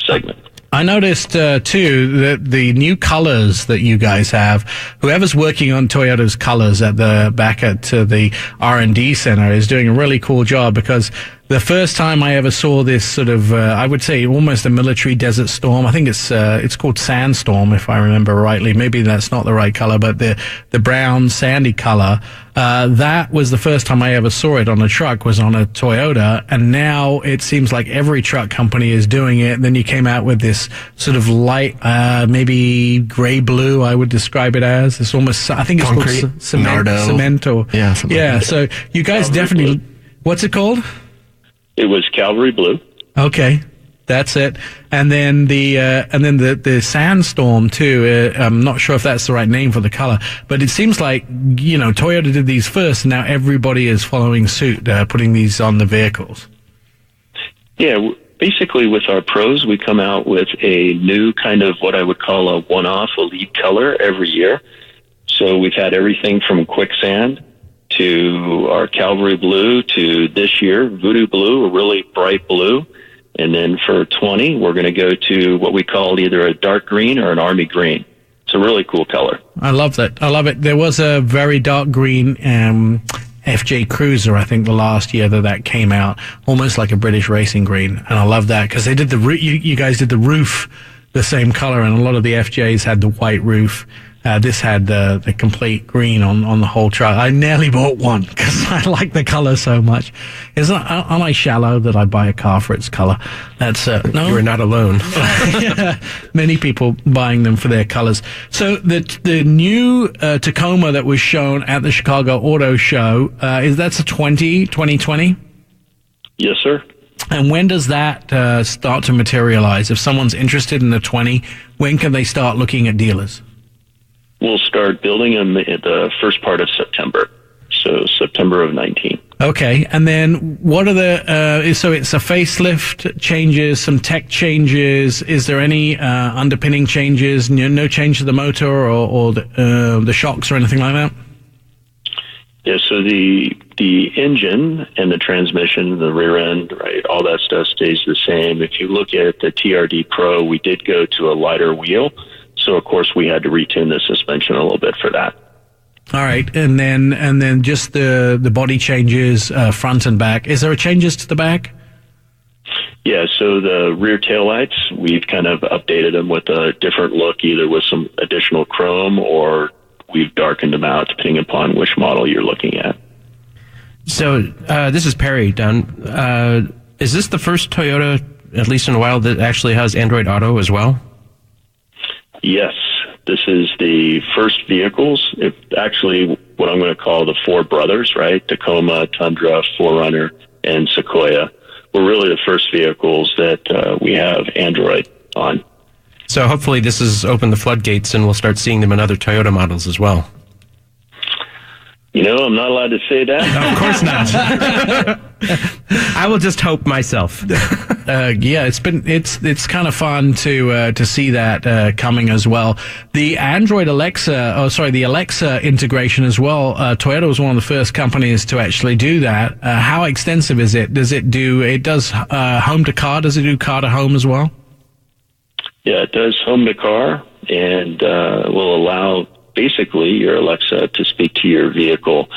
segment. I noticed, too, that the new colors that you guys have, whoever's working on Toyota's colors back at the R&D center is doing a really cool job, because the first time I ever saw this sort of, I would say almost a military desert storm. I think it's called Sandstorm, if I remember rightly. Maybe that's not the right color, but the brown sandy color, that was the first time I ever saw it on a truck, was on a Toyota. And now it seems like every truck company is doing it. And then you came out with this sort of light, maybe gray blue, I would describe it as. It's almost, I think it's concrete, called cement or, yeah. Like so you guys definitely, what's it called? It was Cavalry Blue. Okay, that's it. And then the Sandstorm too. I'm not sure if that's the right name for the color, but it seems like Toyota did these first, and now everybody is following suit, putting these on the vehicles. Yeah, basically with our Pros, we come out with a new kind of what I would call a one-off elite color every year. So we've had everything from Quicksand to our Cavalry Blue to this year, Voodoo Blue, a really bright blue. And then for 20, we're going to go to what we call either a dark green or an army green. It's a really cool color. I love that. I love it. There was a very dark green FJ Cruiser, I think, the last year that came out, almost like a British racing green. And I love that because they did you guys did the roof the same color, and a lot of the FJs had the white roof. This had the complete green on the whole truck. I nearly bought one because I like the color so much. Aren't I shallow that I buy a car for its color? That's no, you're not alone. Yeah, many people buying them for their colors. So the new Tacoma that was shown at the Chicago Auto Show that's a 2020? Yes, sir. And when does that start to materialize? If someone's interested in the 20, when can they start looking at dealers? We'll start building them at the first part of September, so September of 19. Okay, and then what are the? So it's a facelift changes, some tech changes. Is there any underpinning changes? No change to the motor or the shocks or anything like that? Yeah. So the engine and the transmission, the rear end, right? All that stuff stays the same. If you look at the Trd Pro, we did go to a lighter wheel, so of course we had to retune the suspension a little bit for that. All right, and then just the body changes, front and back. Is there changes to the back? Yeah, so the rear taillights, we've kind of updated them with a different look, either with some additional chrome or we've darkened them out, depending upon which model you're looking at. So this is Perry down. Is this the first Toyota, at least in a while, that actually has Android Auto as well? Yes. This is the first vehicles, actually what I'm going to call the four brothers, right? Tacoma, Tundra, 4Runner, and Sequoia. We're really the first vehicles that we have Android on. So hopefully this has opened the floodgates and we'll start seeing them in other Toyota models as well. You know, I'm not allowed to say that. Of course not. I will just hope myself. Yeah, it's kind of fun to see that coming as well. The Android the Alexa integration as well. Toyota was one of the first companies to actually do that. How extensive is it? Does home to car? Does it do car to home as well? Yeah, it does home to car and will allow basically your Alexa to speak to your vehicle.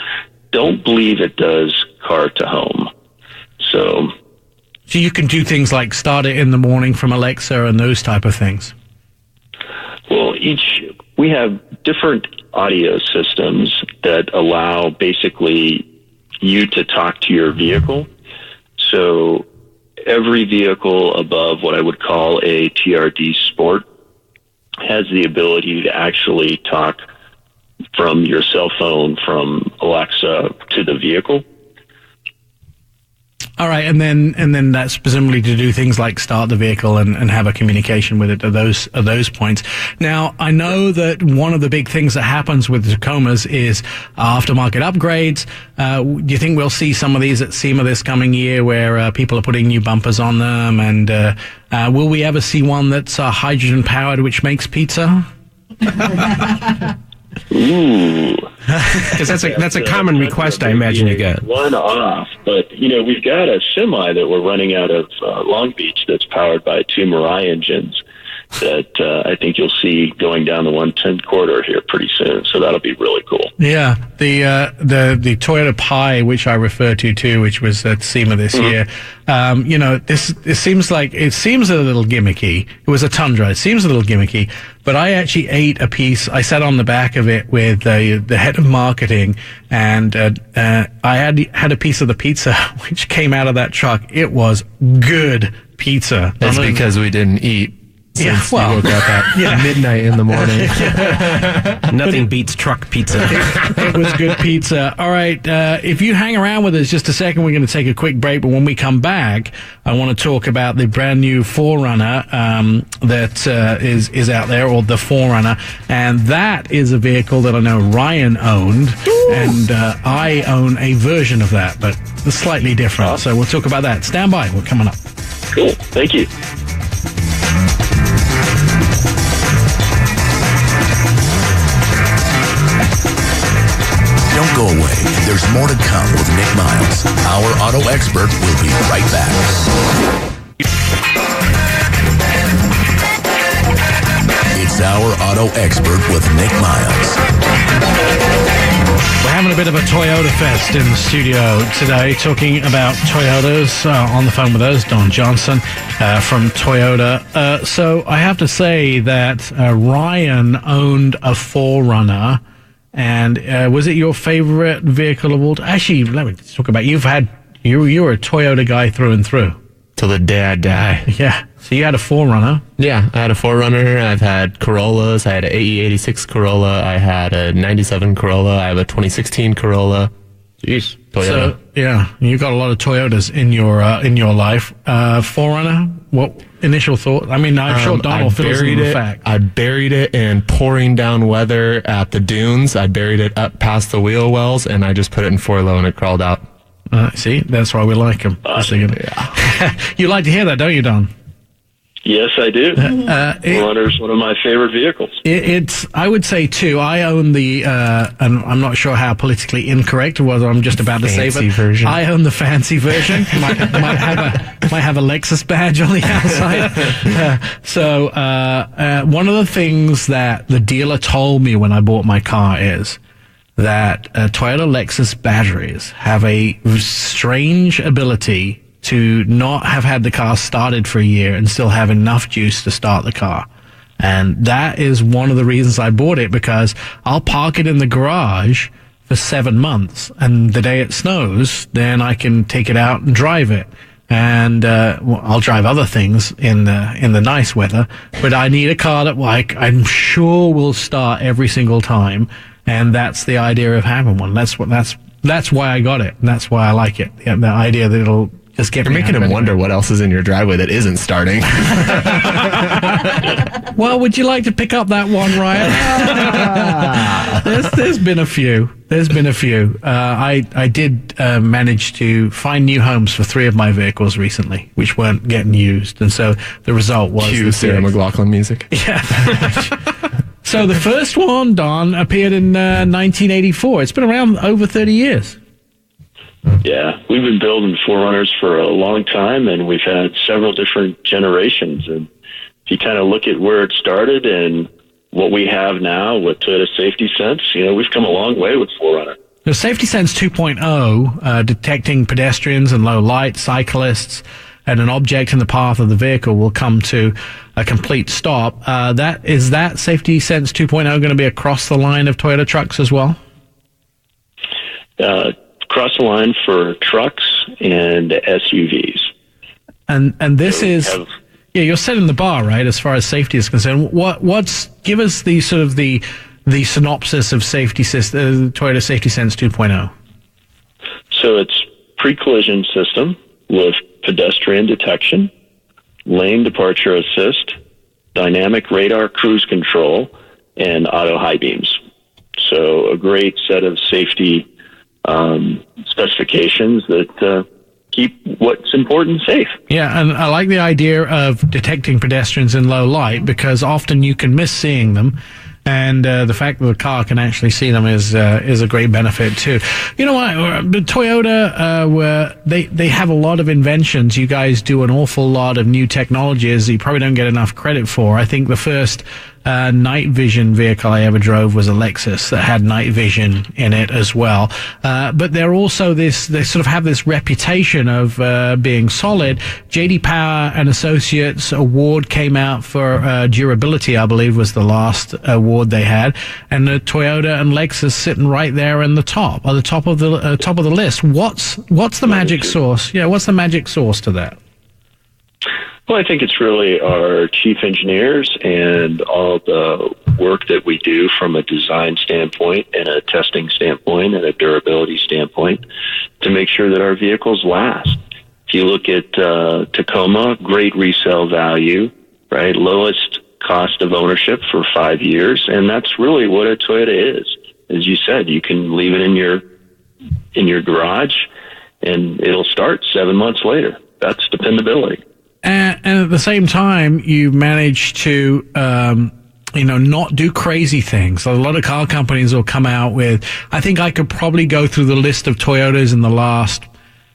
Don't believe it does car to home. So you can do things like start it in the morning from Alexa and those type of things. Well, we have different audio systems that allow basically you to talk to your vehicle. So every vehicle above what I would call a TRD Sport has the ability to actually talk from your cell phone from Alexa to the vehicle. All right, and then that's presumably to do things like start the vehicle and have a communication with it at those points. Now, I know that one of the big things that happens with the Tacomas is aftermarket upgrades. Do you think we'll see some of these at SEMA this coming year where people are putting new bumpers on them? And will we ever see one that's hydrogen powered, which makes pizza? Ooh. Because that's a common request, I imagine you get. One off, but we've got a semi that we're running out of Long Beach that's powered by two Mirai engines that I think you'll see going down the 110 corridor here pretty soon. So that'll be really cool. Yeah, the Toyota Pi, which I refer to too, which was at SEMA this year. It seems a little gimmicky. It was a Tundra. It seems a little gimmicky, but I actually ate a piece. I sat on the back of it with the head of marketing, and I had a piece of the pizza which came out of that truck. It was good pizza. That's because we didn't eat. Since you woke up at midnight in the morning. Nothing beats truck pizza. It was good pizza. All right, if you hang around with us just a second, we're going to take a quick break. But when we come back, I want to talk about the brand new 4Runner that is out there, or the 4Runner. And that is a vehicle that I know Ryan owned. Ooh. And I own a version of that, but slightly different. So we'll talk about that. Stand by. We're coming up. Cool. Thank you. Don't go away. There's more to come with Nik Miles. Our auto expert will be right back. It's Our Auto Expert with Nik Miles. We're having a bit of a Toyota fest in the studio today, talking about Toyotas. On the phone with us, Don Johnson from Toyota. So I have to say that Ryan owned a 4Runner. And was it your favorite vehicle of all time? Actually, let me talk about you were a Toyota guy through and through. Till the day I die. Yeah. So you had a 4Runner. Yeah, I had a 4Runner. I've had Corollas. I had an AE86 Corolla. I had a 97 Corolla. I have a 2016 Corolla. Jeez, Toyota. So, yeah, you got a lot of Toyotas in your life. 4Runner, what initial thought? I mean, I'm sure Don will fill us in the fact. I buried it in pouring down weather at the dunes. I buried it up past the wheel wells, and I just put it in 4-low, and it crawled out. See, that's why we like them. You like to hear that, don't you, Don? Yes, I do. 4Runner is one of my favorite vehicles. It's, I would say, too. I own the, and I'm not sure how politically incorrect or whether I'm just about to say, but version. I own the fancy version. might have a Lexus badge on the outside. One of the things that the dealer told me when I bought my car is that Toyota Lexus batteries have a strange ability to not have had the car started for a year and still have enough juice to start the car. And that is one of the reasons I bought it, because I'll park it in the garage for 7 months, and the day it snows, then I can take it out and drive it. And I'll drive other things in the nice weather, but I need a car that I'm sure will start every single time, and that's the idea of having one. That's why I got it, and that's why I like it. The idea that it'll just get. You're making him wonder what else is in your driveway that isn't starting. Well, would you like to pick up that one, Ryan? There's been a few. I did manage to find new homes for 3 of my vehicles recently, which weren't getting used, and so the result was Cue Sarah McLachlan music. Yeah. So the first one, Don, appeared in 1984. It's been around over 30 years. Yeah, we've been building 4Runners for a long time, and we've had several different generations. And if you kind of look at where it started and what we have now with Toyota Safety Sense, we've come a long way with 4Runner. The Safety Sense 2.0, detecting pedestrians and low light, cyclists, and an object in the path of the vehicle will come to a complete stop. Is that Safety Sense 2.0 going to be across the line of Toyota trucks as well? Across the line for trucks and SUVs. And this you're setting the bar, right, as far as safety is concerned. Give us the sort of the synopsis of Toyota Safety Sense 2.0. So it's pre-collision system with pedestrian detection, lane departure assist, dynamic radar cruise control, and auto high beams. So a great set of safety specifications that keep what's important safe. Yeah, and I like the idea of detecting pedestrians in low light, because often you can miss seeing them, and the fact that the car can actually see them is a great benefit too. You know what, Toyota, they have a lot of inventions. You guys do an awful lot of new technologies you probably don't get enough credit for. I think the first night vision vehicle I ever drove was a Lexus that had night vision in it as well. But they're also they sort of have this reputation of being solid. J.D. Power and Associates award came out for durability, I believe was the last award they had, and Toyota and Lexus sitting right there in the top of the list. What's the magic sauce? Yeah, what's the magic sauce to that? Well, I think it's really our chief engineers and all the work that we do from a design standpoint and a testing standpoint and a durability standpoint to make sure that our vehicles last. If you look at Tacoma, great resale value, right? Lowest cost of ownership for 5 years, and that's really what a Toyota is. As you said, you can leave it in your garage, and it'll start 7 months later. That's dependability. And at the same time, you manage to, not do crazy things. A lot of car companies will come out with, I think I could probably go through the list of Toyotas in the last,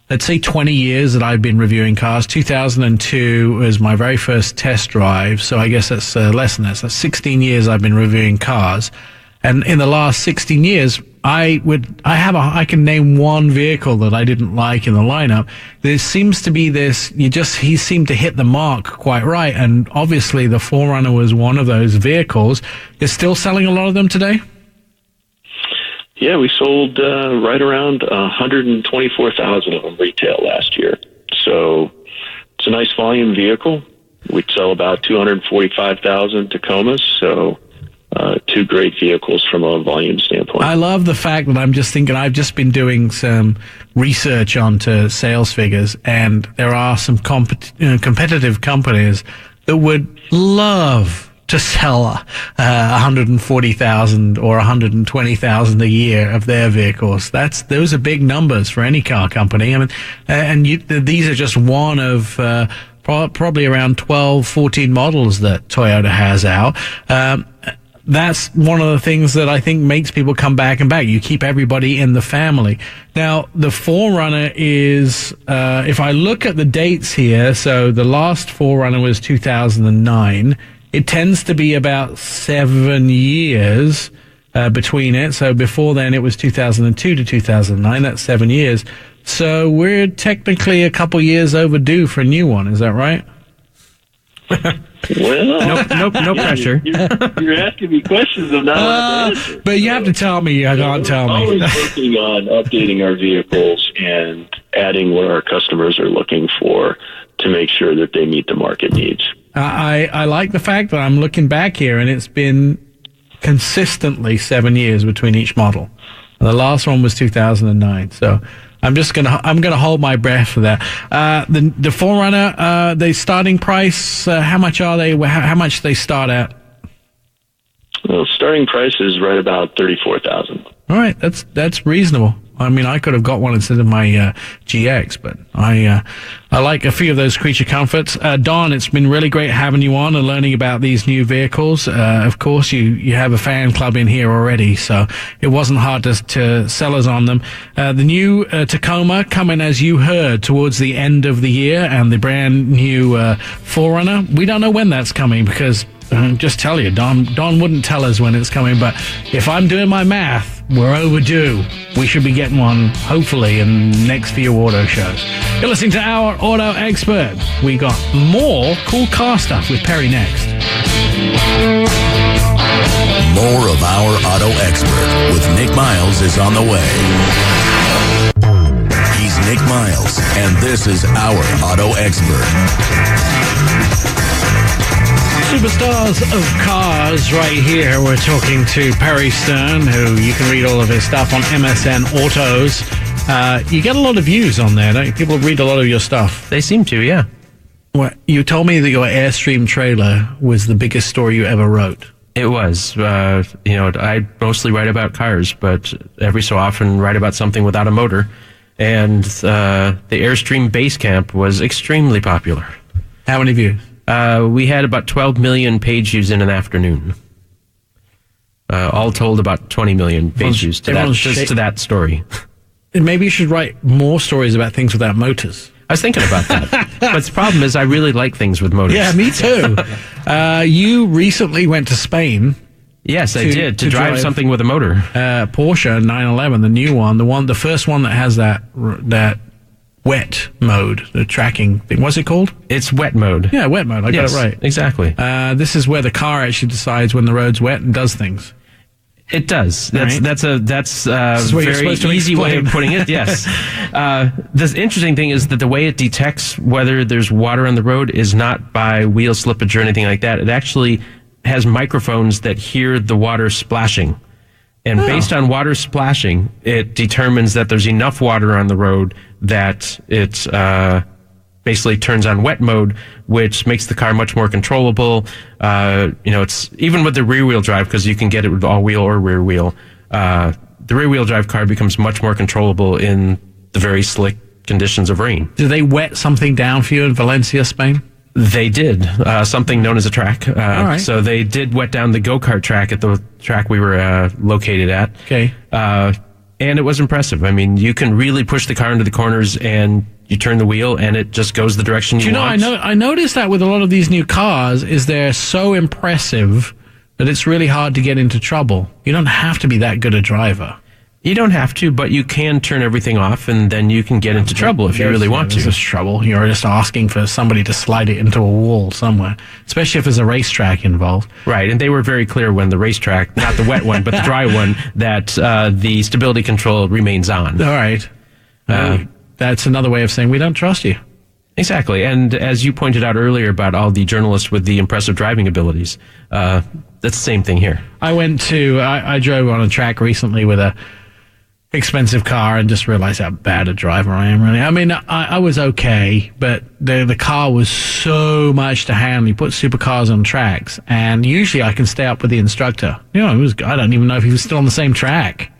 let's say 20 years that I've been reviewing cars. 2002 was my very first test drive. So I guess that's less than that. So that's 16 years I've been reviewing cars. And in the last 16 years, I can name one vehicle that I didn't like in the lineup. There seems to be he seemed to hit the mark quite right. And obviously the 4Runner was one of those vehicles. You're still selling a lot of them today? Yeah, we sold right around 124,000 of them retail last year. So it's a nice volume vehicle. We'd sell about 245,000 Tacomas. So two great vehicles from a volume standpoint. I love the fact that I'm just thinking, I've just been doing some research onto sales figures, and there are some competitive companies that would love to sell 140,000 or 120,000 a year of their vehicles. Those are big numbers for any car company. I mean, these are just one of probably around 12, 14 models that Toyota has out. That's one of the things that I think makes people come back and back. You keep everybody in the family. Now, the 4Runner is, if I look at the dates here, so the last 4Runner was 2009. It tends to be about 7 years between it. So before then, it was 2002 to 2009. That's 7 years. So we're technically a couple years overdue for a new one. Is that right? Well, no pressure. You're asking me questions I'm not allowed to answer. But you have to tell me. You can't tell me. We're always working on updating our vehicles and adding what our customers are looking for to make sure that they meet the market needs. I like the fact that I'm looking back here, and it's been consistently 7 years between each model. And the last one was 2009. So I'm gonna hold my breath for that. The 4Runner, the starting price, how much are they? How much they start at? Well, starting price is right about $34,000. All right, that's reasonable. I mean, I could have got one instead of my GX, but I like a few of those creature comforts. Don, it's been really great having you on and learning about these new vehicles. Of course, you have a fan club in here already, so it wasn't hard to sell us on them. The new Tacoma coming, as you heard, towards the end of the year, and the brand new 4Runner. We don't know when that's coming because, just tell you, Don wouldn't tell us when it's coming, but if I'm doing my math, we're overdue. We should be getting one, hopefully, in the next few auto shows. You're listening to Our Auto Expert. We got more cool car stuff with Perry next. More of Our Auto Expert with Nik Miles is on the way. He's Nik Miles, and this is Our Auto Expert. Superstars of cars right here. We're talking to Perry Stern, who you can read all of his stuff on MSN Autos. You get a lot of views on there, don't you? People read a lot of your stuff. They seem to, yeah. Well, you told me that your Airstream trailer was the biggest story you ever wrote. It was. I mostly write about cars, but every so often write about something without a motor. And the Airstream base camp was extremely popular. How many views? We had about 12 million page views in an afternoon. All told, about 20 million page views to that story. Maybe you should write more stories about things without motors. I was thinking about that. But the problem is I really like things with motors. Yeah, me too. You recently went to Spain. Yes, I did, to drive something with a motor. Porsche 911, the new one, the first one that has that wet mode, the tracking thing. What's it called? It's wet mode. Yeah, wet mode. I got it right. Exactly. This is where the car actually decides when the road's wet and does things. It does. That's a very easy way of putting it. Yes. The interesting thing is that the way it detects whether there's water on the road is not by wheel slippage or anything like that. It actually has microphones that hear the water splashing. And based on water splashing, it determines that there's enough water on the road that it basically turns on wet mode, which makes the car much more controllable. It's even with the rear wheel drive, because you can get it with all wheel or rear wheel. The rear wheel drive car becomes much more controllable in the very slick conditions of rain. Do they wet something down for you in Valencia, Spain? They did, something known as a track. All right. So they did wet down the go-kart track at the track we were located at. Okay. And it was impressive. I mean, you can really push the car into the corners and you turn the wheel and it just goes the direction you want. I noticed that with a lot of these new cars is they're so impressive that it's really hard to get into trouble. You don't have to be that good a driver. You don't have to, but you can turn everything off, and then you can get into trouble if you really want to. There's trouble. You're just asking for somebody to slide it into a wall somewhere, especially if there's a racetrack involved. Right, and they were very clear when the racetrack, not the wet one, but the dry one, that the stability control remains on. All right. That's another way of saying we don't trust you. Exactly, and as you pointed out earlier about all the journalists with the impressive driving abilities, that's the same thing here. I drove on a track recently with a expensive car and just realized how bad a driver I am, really. I mean, I was okay, but the car was so much to handle. You put supercars on tracks, and usually I can stay up with the instructor. I don't even know if he was still on the same track.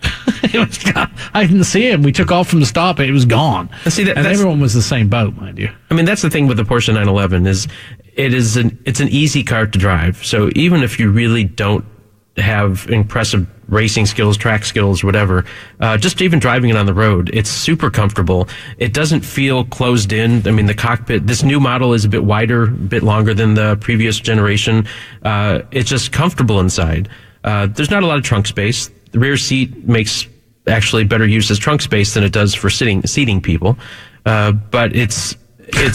I didn't see him. We took off from the stop, and it was gone. See, and everyone was the same boat, mind you. I mean, that's the thing with the Porsche 911 is it's an easy car to drive. So even if you really don't have impressive racing skills, track skills, whatever, just even driving it on the road, it's super comfortable. It doesn't feel closed in. I mean, the cockpit, this new model is a bit wider, a bit longer than the previous generation. It's just comfortable inside. There's not a lot of trunk space. The rear seat makes actually better use as trunk space than it does for seating people. But it's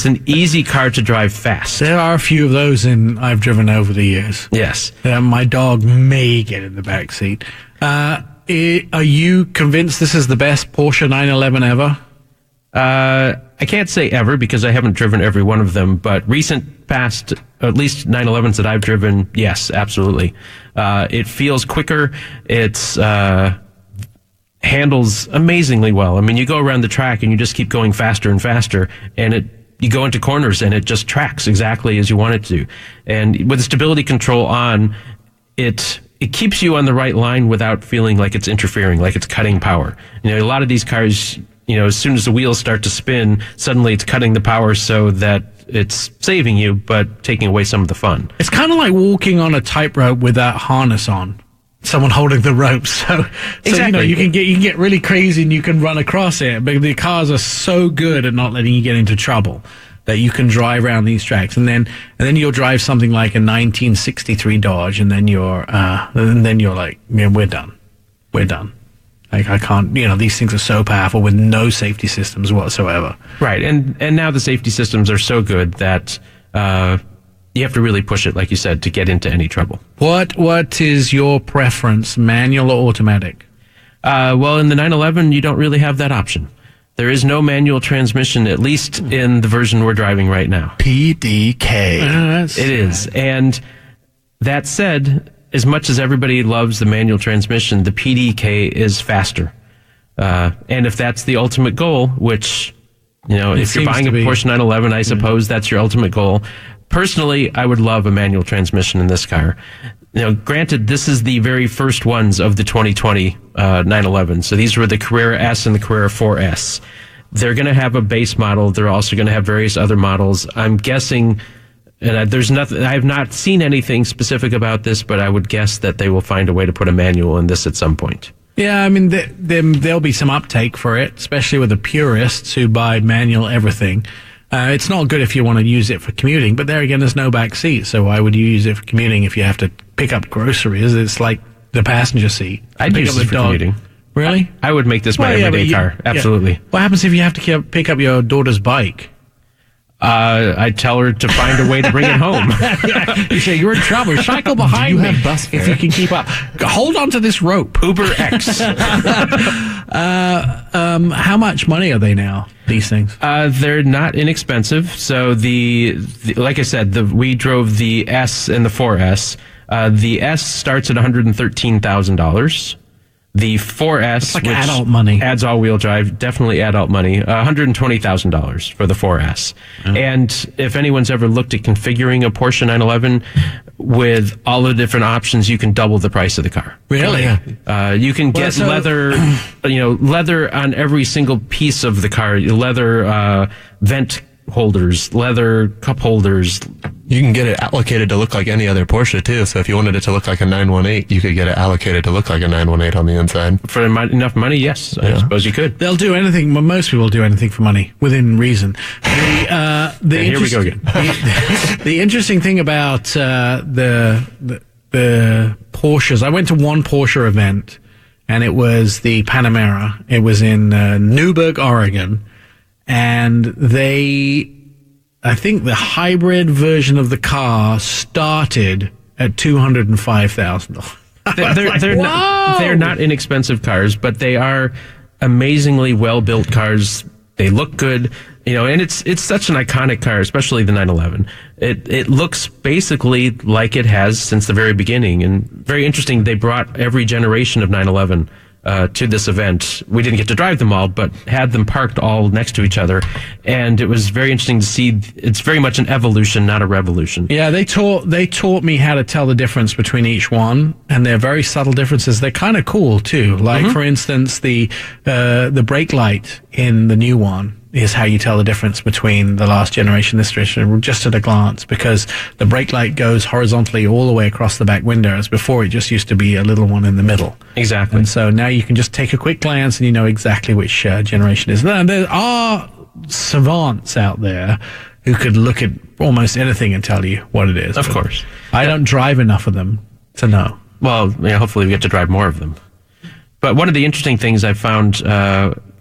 an easy car to drive fast. There are a few of those I've driven over the years. Yes. My dog may get in the back seat. Are you convinced this is the best Porsche 911 ever? I can't say ever because I haven't driven every one of them, but recent past, at least 911s that I've driven, yes, absolutely. It feels quicker. It's handles amazingly well. I mean, you go around the track and you just keep going faster and faster, and you go into corners and it just tracks exactly as you want it to. And with the stability control on, it keeps you on the right line without feeling like it's interfering, like it's cutting power. A lot of these cars, as soon as the wheels start to spin, suddenly it's cutting the power so that it's saving you, but taking away some of the fun. It's kind of like walking on a tightrope with that harness on. Someone holding the rope, so exactly. You can get really crazy and you can run across it. But the cars are so good at not letting you get into trouble that you can drive around these tracks, and then you'll drive something like a 1963 Dodge, and then you're like, we're done. Like, I can't. These things are so powerful with no safety systems whatsoever. Right, and now the safety systems are so good that you have to really push it, like you said, to get into any trouble. What is your preference, manual or automatic? Well, in the 911, you don't really have that option. There is no manual transmission, at least in the version we're driving right now. PDK. It is. And that said, as much as everybody loves the manual transmission, the PDK is faster. And if that's the ultimate goal, which, if you're buying a Porsche 911, I suppose that's your ultimate goal. Personally, I would love a manual transmission in this car. Granted, this is the very first ones of the 2020 911. So these were the Carrera S and the Carrera 4S. They're going to have a base model. They're also going to have various other models. I'm guessing, and there's nothing, I have not seen anything specific about this, but I would guess that they will find a way to put a manual in this at some point. Yeah, I mean, there'll be some uptake for it, especially with the purists who buy manual everything. It's not good if you want to use it for commuting, but there again, there's no back seat, so why would you use it for commuting if you have to pick up groceries? It's like the passenger seat. I'd use it for commuting. Really? I would make this my everyday car. Absolutely. Yeah. What happens if you have to pick up your daughter's bike? I'd tell her to find a way to bring it home. You say, you're in trouble. Cycle behind me. Have bus fare? If you can keep up. Hold on to this rope. Uber X. How much money are they now, these things? They're not inexpensive. So like I said, we drove the S and the 4S. The S starts at $113,000. The 4S, like which adult money, adds all-wheel drive, definitely adult money, $120,000 for the 4S. Oh. And if anyone's ever looked at configuring a Porsche 911 with all the different options, you can double the price of the car. Really? You can get leather, leather on every single piece of the car, leather vent holders, leather cup holders. You can get it allocated to look like any other Porsche too. So if you wanted it to look like a 918, you could get it allocated to look like a 918 on the inside. For enough money, yes, I suppose you could. They'll do anything. Most people do anything for money within reason. Here we go again. The interesting thing about the Porsches, I went to one Porsche event, and it was the Panamera. It was in Newberg, Oregon, and I think the hybrid version of the car started at $205,000. They're not inexpensive cars, but they are amazingly well-built cars. They look good, and it's such an iconic car, especially the 911. It looks basically like it has since the very beginning, and very interesting. They brought every generation of 911 to this event. We didn't get to drive them all, but had them parked all next to each other. And it was very interesting to see. It's very much an evolution, not a revolution. Yeah, they taught me how to tell the difference between each one, and they're very subtle differences. They're kind of cool too. Like for instance, the brake light in the new one is how you tell the difference between the last generation and this generation, just at a glance, because the brake light goes horizontally all the way across the back window, as before it just used to be a little one in the middle. Exactly. And so now you can just take a quick glance and you know exactly which generation it is. Now, there are savants out there who could look at almost anything and tell you what it is. Of course. I don't drive enough of them to know. Well, hopefully we get to drive more of them. But one of the interesting things I found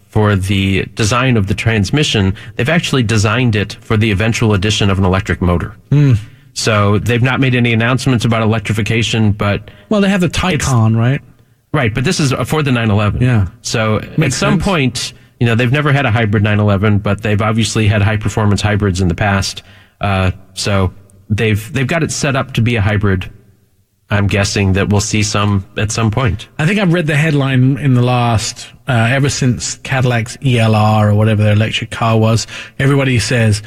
for the design of the transmission, they've actually designed it for the eventual addition of an electric motor. So they've not made any announcements about electrification, but... Well, they have the Taycan, right? Right, but this is for the 911. Yeah. So Makes at some sense. point, they've never had a hybrid 911, but they've obviously had high-performance hybrids in the past. So they've got it set up to be a hybrid. I'm guessing that we'll see some at some point. I think I've read the headline in the last, ever since Cadillac's ELR or whatever their electric car was, everybody says,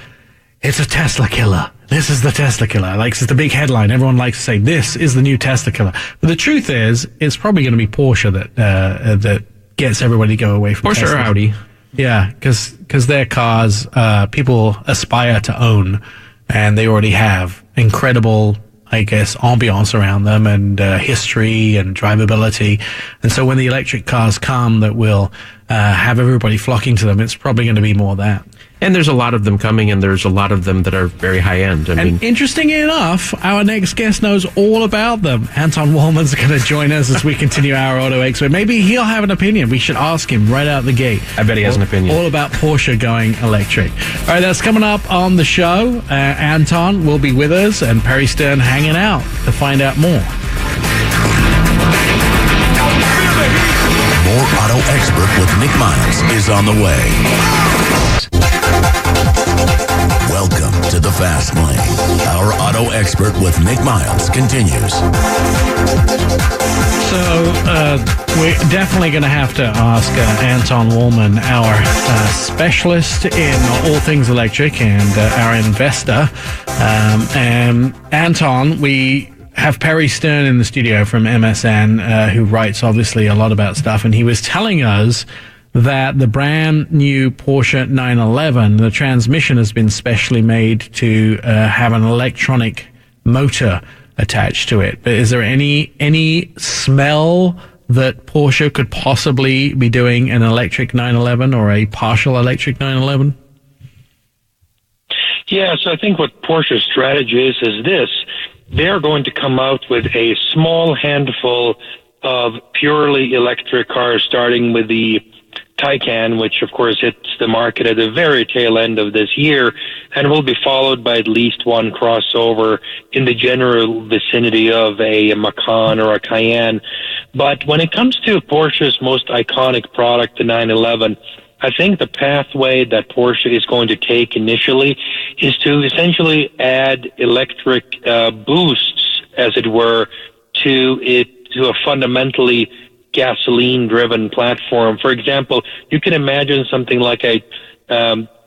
it's a Tesla killer. This is the Tesla killer. Like, it's the big headline. Everyone likes to say, this is the new Tesla killer. But the truth is, it's probably going to be Porsche that gets everybody to go away from Porsche Tesla. or Audi. Yeah, because their cars, people aspire to own, and they already have incredible, I guess, ambiance around them and history and drivability. And so when the electric cars come that will have everybody flocking to them, it's probably going to be more that. And there's a lot of them coming, and there's a lot of them that are very high-end. I mean, Interestingly enough, our next guest knows all about them. Anton Walhman's going to join us as we continue our auto expert. Maybe he'll have an opinion. We should ask him right out the gate. I bet he has an opinion. All about Porsche going electric. All right, that's coming up on the show. Anton will be with us, and Perry Stern hanging out to find out more. More Auto Expert with Nik Miles is on the way. Welcome to the Fast Lane. Our Auto Expert with Nik Miles continues. So we're definitely going to have to ask Anton Walhman, our specialist in all things electric and our investor. And Anton, we have Perry Stern in the studio from MSN, who writes obviously a lot about stuff, and he was telling us that the brand new Porsche 911, the transmission has been specially made to have an electronic motor attached to it. But is there any smell that Porsche could possibly be doing an electric 911 or a partial electric 911? Yeah, so I think what Porsche's strategy is this. They're going to come out with a small handful of purely electric cars, starting with the Taycan, which of course hits the market at the very tail end of this year, and will be followed by at least one crossover in the general vicinity of a Macan or a Cayenne. But when it comes to Porsche's most iconic product, the 911, I think the pathway that Porsche is going to take initially is to essentially add electric boosts, as it were, to a fundamentally gasoline-driven platform. For example, you can imagine something like a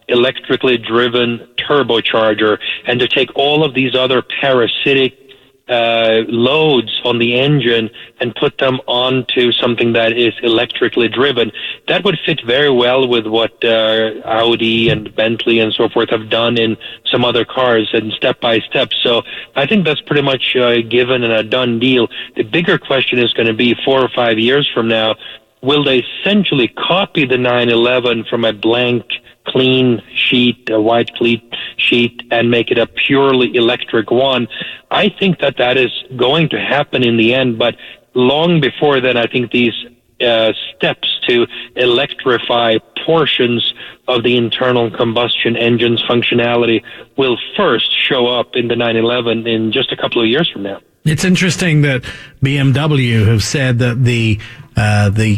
electrically driven turbocharger, and to take all of these other parasitic loads on the engine and put them onto something that is electrically driven. That would fit very well with what Audi and Bentley and so forth have done in some other cars, and step by step. So I think that's pretty much given and a done deal. The bigger question is going to be 4 or 5 years from now, will they essentially copy the 911 from a blank clean sheet, a white clean sheet, and make it a purely electric one? I think that is going to happen in the end, but long before then, I think these steps to electrify portions of the internal combustion engine's functionality will first show up in the 911 in just a couple of years from now. It's interesting that BMW have said that the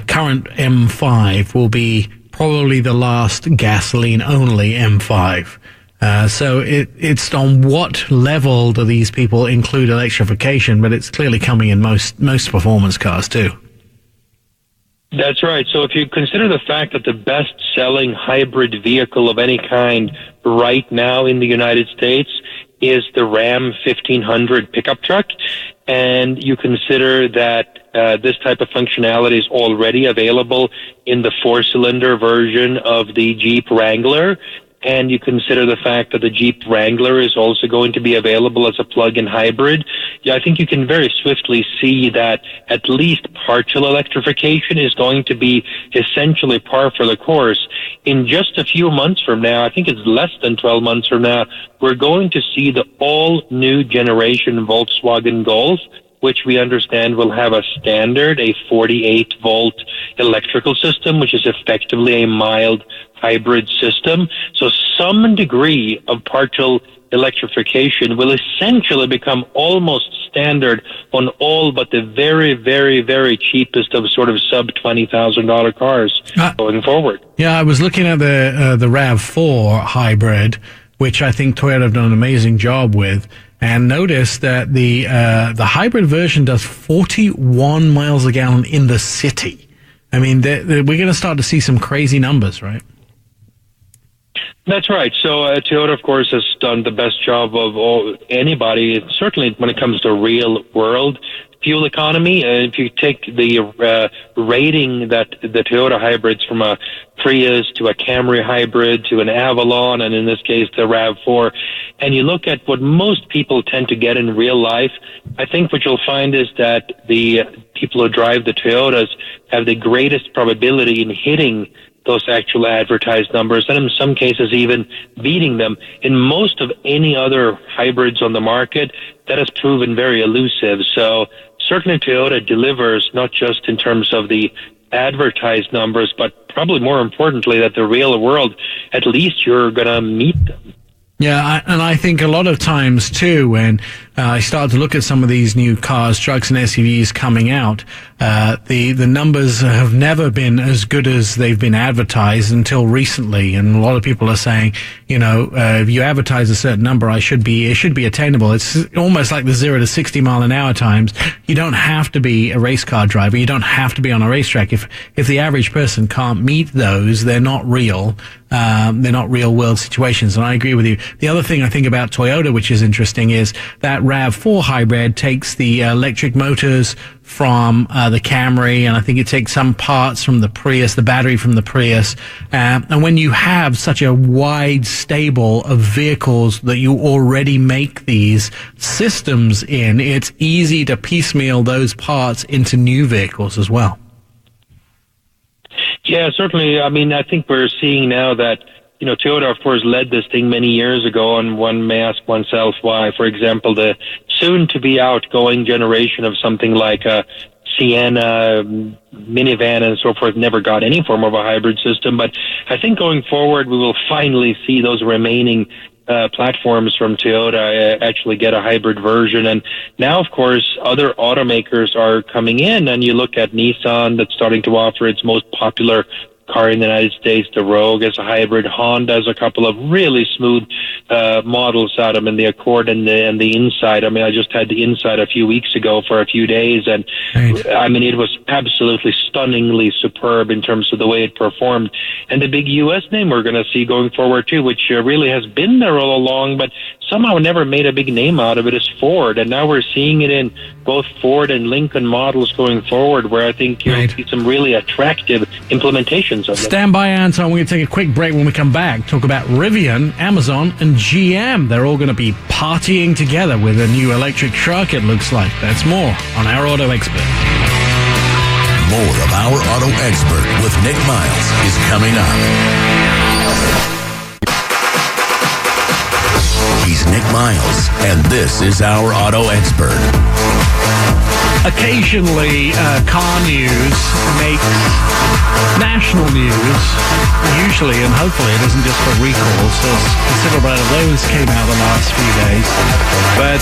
current M5 will be probably the last gasoline-only M5. So it's on what level do these people include electrification, but it's clearly coming in most performance cars too. That's right. So if you consider the fact that the best-selling hybrid vehicle of any kind right now in the United States is the Ram 1500 pickup truck, and you consider that this type of functionality is already available in the four-cylinder version of the Jeep Wrangler, and you consider the fact that the Jeep Wrangler is also going to be available as a plug-in hybrid, I think you can very swiftly see that at least partial electrification is going to be essentially par for the course. In just a few months from now, I think it's less than 12 months from now, we're going to see the all-new generation Volkswagen Golf, which we understand will have a standard, a 48-volt electrical system, which is effectively a mild hybrid system. So some degree of partial electrification will essentially become almost standard on all but the very, very, very cheapest of sort of sub-$20,000 cars going forward. Yeah, I was looking at the Rav4 Hybrid, which I think Toyota have done an amazing job with, and notice that the hybrid version does 41 miles a gallon in the city. I mean, we're going to start to see some crazy numbers, right? That's right. So Toyota, of course, has done the best job of anybody, certainly when it comes to real world fuel economy. If you take the rating that the Toyota hybrids from a Prius to a Camry hybrid to an Avalon, and in this case the RAV4, and you look at what most people tend to get in real life, I think what you'll find is that the people who drive the Toyotas have the greatest probability in hitting those actual advertised numbers, and in some cases even beating them. In most of any other hybrids on the market, that has proven very elusive. So certainly Toyota delivers not just in terms of the advertised numbers, but probably more importantly that the real world, at least you're going to meet them. Yeah, and I think a lot of times too, when I start to look at some of these new cars, trucks and SUVs coming out, the numbers have never been as good as they've been advertised until recently. And a lot of people are saying, if you advertise a certain number, it should be attainable. It's almost like the 0 to 60 mile an hour times. You don't have to be a race car driver. You don't have to be on a racetrack. If the average person can't meet those, they're not real. They're not real world situations. And I agree with you. The other thing I think about Toyota, which is interesting, is that RAV4 hybrid takes the electric motors from the Camry, and I think it takes some parts from the Prius, the battery from the Prius. And when you have such a wide stable of vehicles that you already make these systems in, it's easy to piecemeal those parts into new vehicles as well. Yeah, certainly. I mean, I think we're seeing now that, Toyota, of course, led this thing many years ago, and one may ask oneself why. For example, the soon-to-be outgoing generation of something like a Sienna, minivan, and so forth never got any form of a hybrid system. But I think going forward, we will finally see those remaining platforms from Toyota actually get a hybrid version. And now, of course, other automakers are coming in, and you look at Nissan that's starting to offer its most popular car in the United States, the Rogue, as a hybrid. Honda has a couple of really smooth models out of them in the Accord and the Inside. I mean, I just had the Inside a few weeks ago for a few days, and I mean, it was absolutely stunningly superb in terms of the way it performed. And the big U.S. name we're going to see going forward too, which really has been there all along, but somehow never made a big name out of it, is Ford. And now we're seeing it in both Ford and Lincoln models going forward, where I think you'll see some really attractive implementations of it. Stand by, Anton. We're going to take a quick break. When we come back, talk about Rivian, Amazon, and GM. They're all going to be partying together with a new electric truck, it looks like. That's more on Our Auto Expert. More of Our Auto Expert with Nik Miles is coming up. He's Nik Miles, and this is Our Auto Expert. Occasionally, car news makes national news, usually, and hopefully it isn't just for recalls. There's a considerable amount of those came out the last few days. But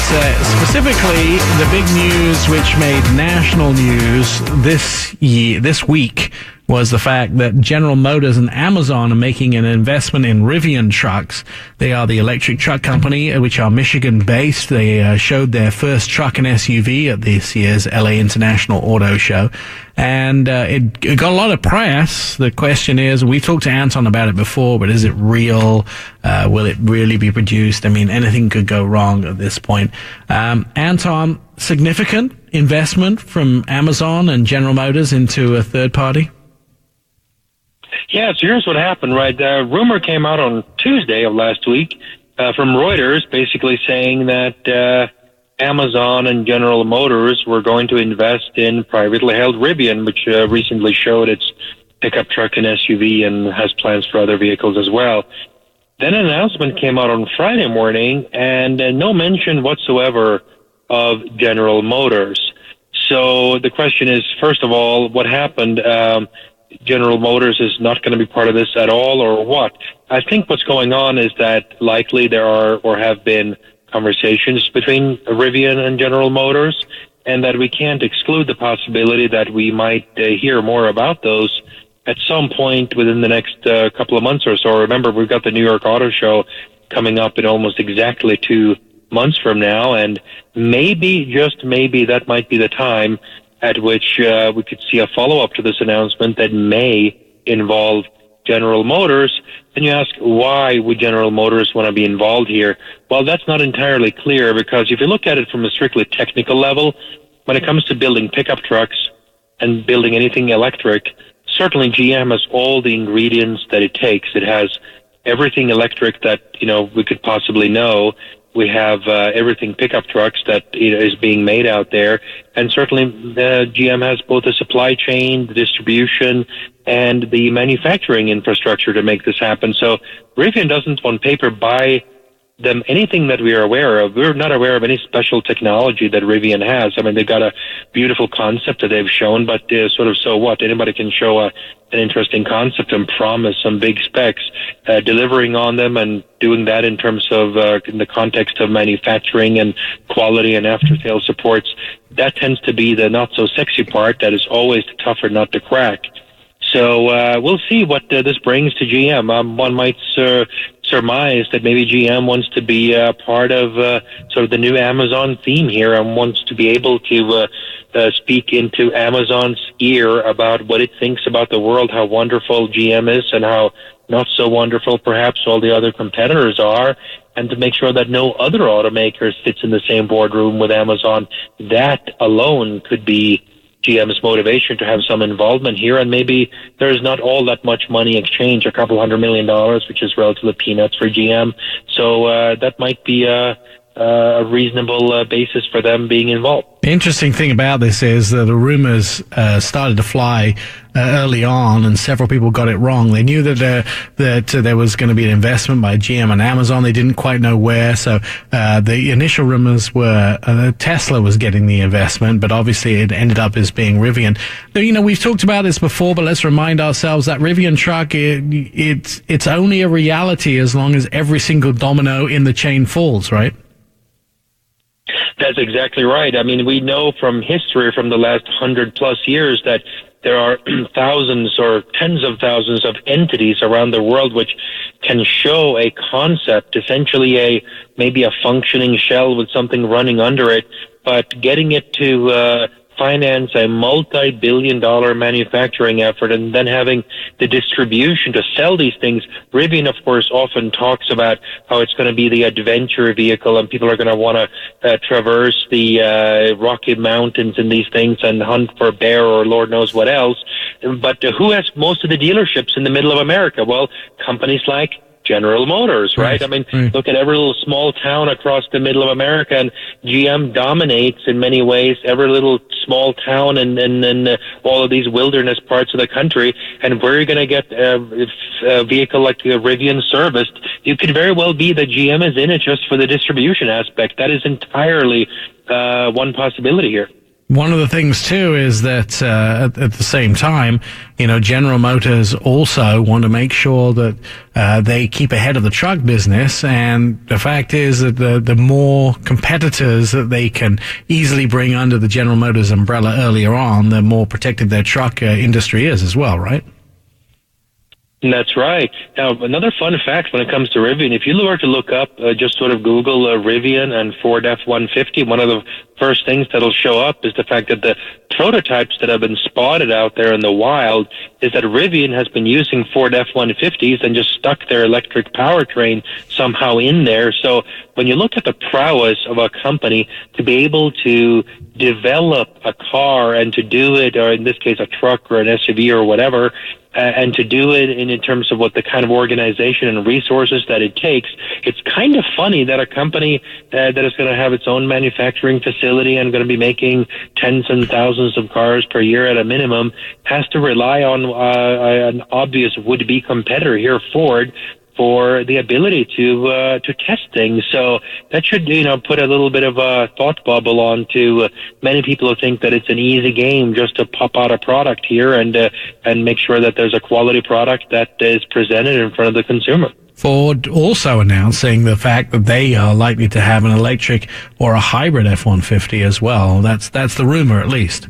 specifically, the big news which made national news this week was the fact that General Motors and Amazon are making an investment in Rivian trucks. They are the electric truck company, which are Michigan-based. They showed their first truck and SUV at this year's LA International Auto Show. And it got a lot of press. The question is, we talked to Anton about it before, but is it real? Will it really be produced? I mean, anything could go wrong at this point. Anton, significant investment from Amazon and General Motors into a third party? Yeah, so here's what happened, right? Rumor came out on Tuesday of last week from Reuters basically saying that Amazon and General Motors were going to invest in privately held Rivian, which recently showed its pickup truck and SUV and has plans for other vehicles as well. Then an announcement came out on Friday morning, and no mention whatsoever of General Motors. So the question is, first of all, what happened? General Motors is not going to be part of this at all, or what? I think what's going on is that likely there are or have been conversations between Rivian and General Motors, and that we can't exclude the possibility that we might hear more about those at some point within the next couple of months or so. Remember, we've got the New York Auto Show coming up in almost exactly 2 months from now, and maybe, just maybe, that might be the time at which we could see a follow-up to this announcement that may involve General Motors. And you ask, why would General Motors want to be involved here? Well, that's not entirely clear, because if you look at it from a strictly technical level, when it comes to building pickup trucks and building anything electric, certainly GM has all the ingredients that it takes. It has everything electric that, we could possibly know. We have everything pickup trucks that is being made out there. And certainly GM has both the supply chain, the distribution, and the manufacturing infrastructure to make this happen. So Rivian doesn't on paper buy them anything that we are aware of. We're not aware of any special technology that Rivian has. I mean, they've got a beautiful concept that they've shown, but sort of so what? Anybody can show an interesting concept and promise some big specs. Delivering on them and doing that in terms of in the context of manufacturing and quality and after-sales supports, that tends to be the not-so-sexy part that is always the tougher nut to crack. So we'll see what this brings to GM. One might surmise that maybe GM wants to be part of sort of the new Amazon theme here and wants to be able to speak into Amazon's ear about what it thinks about the world, how wonderful GM is and how not so wonderful perhaps all the other competitors are, and to make sure that no other automaker sits in the same boardroom with Amazon. That alone could be GM's motivation to have some involvement here, and maybe there's not all that much money exchange, $200 million, which is relatively peanuts for GM. So that might be a reasonable basis for them being involved. The interesting thing about this is that the rumors started to fly early on, and several people got it wrong. They knew that there was going to be an investment by GM and Amazon. They didn't quite know where. So the initial rumors were Tesla was getting the investment, but obviously it ended up as being Rivian. We've talked about this before, but let's remind ourselves that Rivian truck, it's only a reality as long as every single domino in the chain falls, right? That's exactly right. I mean, we know from history from the last 100+ years that there are thousands or tens of thousands of entities around the world which can show a concept, essentially maybe a functioning shell with something running under it, but getting it to finance a multi-billion-dollar manufacturing effort and then having the distribution to sell these things. Rivian, of course, often talks about how it's going to be the adventure vehicle and people are going to want to traverse the Rocky Mountains and these things and hunt for a bear or Lord knows what else. But who has most of the dealerships in the middle of America? Well, companies like General Motors, right? I mean, look at every little small town across the middle of America, and GM dominates in many ways every little small town and all of these wilderness parts of the country. And where you're going to get a vehicle like a Rivian serviced, it could very well be that GM is in it just for the distribution aspect. That is entirely one possibility here. One of the things, too, is that at the same time, General Motors also want to make sure that they keep ahead of the truck business. And the fact is that the more competitors that they can easily bring under the General Motors umbrella earlier on, the more protected their truck industry is as well, right? That's right. Now, another fun fact when it comes to Rivian, if you were to look up, just sort of Google Rivian and Ford F-150, one of the first things that'll show up is the fact that the prototypes that have been spotted out there in the wild is that Rivian has been using Ford F-150s and just stuck their electric powertrain somehow in there. So when you look at the prowess of a company to be able to develop a car and to do it, or in this case a truck or an SUV or whatever, and to do it in terms of what the kind of organization and resources that it takes, it's kind of funny that a company that is going to have its own manufacturing facility and going to be making tens and thousands of cars per year at a minimum has to rely on an obvious would-be competitor here, Ford, for the ability to test things. So that should, put a little bit of a thought bubble on to many people who think that it's an easy game just to pop out a product here and make sure that there's a quality product that is presented in front of the consumer. Ford also announcing the fact that they are likely to have an electric or a hybrid F-150 as well. That's the rumor, at least.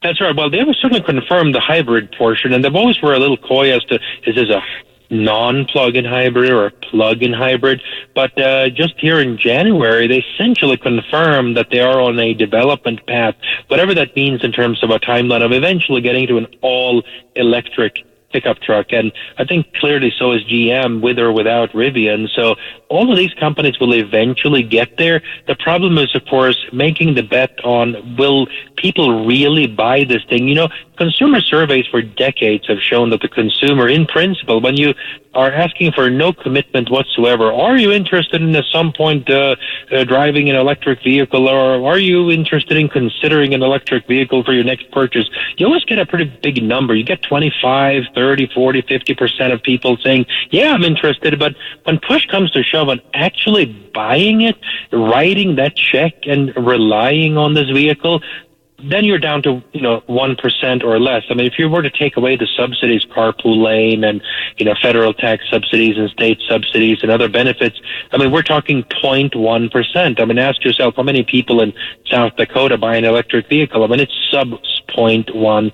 That's right. Well, they have certainly confirmed the hybrid portion, and they've always were a little coy as to, is this a non-plug-in hybrid or a plug-in hybrid? But just here in January, they essentially confirmed that they are on a development path, whatever that means in terms of a timeline of eventually getting to an all-electric pickup truck. And I think clearly so is GM, with or without Rivian. So all of these companies will eventually get there. The problem is, of course, making the bet on, will people really buy this thing? Consumer surveys for decades have shown that the consumer, in principle, when you are asking for no commitment whatsoever, are you interested in at some point driving an electric vehicle, or are you interested in considering an electric vehicle for your next purchase? You always get a pretty big number. You get 25, 30, 40, 50% of people saying, yeah, I'm interested. But when push comes to shove on actually buying it, writing that check and relying on this vehicle, then you're down to 1% or less. I mean, if you were to take away the subsidies, carpool lane and federal tax subsidies and state subsidies and other benefits, I mean, we're talking 0.1%. I mean, ask yourself how many people in South Dakota buy an electric vehicle. I mean, it's sub 0.1%,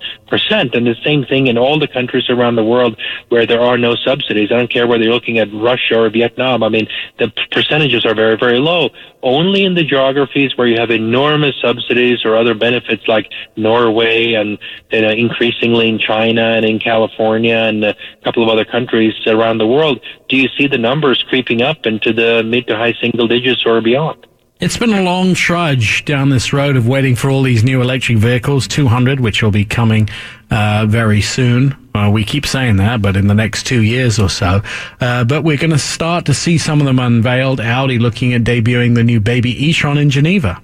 and the same thing in all the countries around the world where there are no subsidies. I don't care whether you're looking at Russia or Vietnam. I mean, the percentages are very, very low. Only in the geographies where you have enormous subsidies or other benefits like Norway and increasingly in China and in California and a couple of other countries around the world, do you see the numbers creeping up into the mid to high single digits or beyond? It's been a long trudge down this road of waiting for all these new electric vehicles, 200, which will be coming very soon. We keep saying that, but in the next 2 years or so. But we're going to start to see some of them unveiled. Audi looking at debuting the new Baby e-tron in Geneva.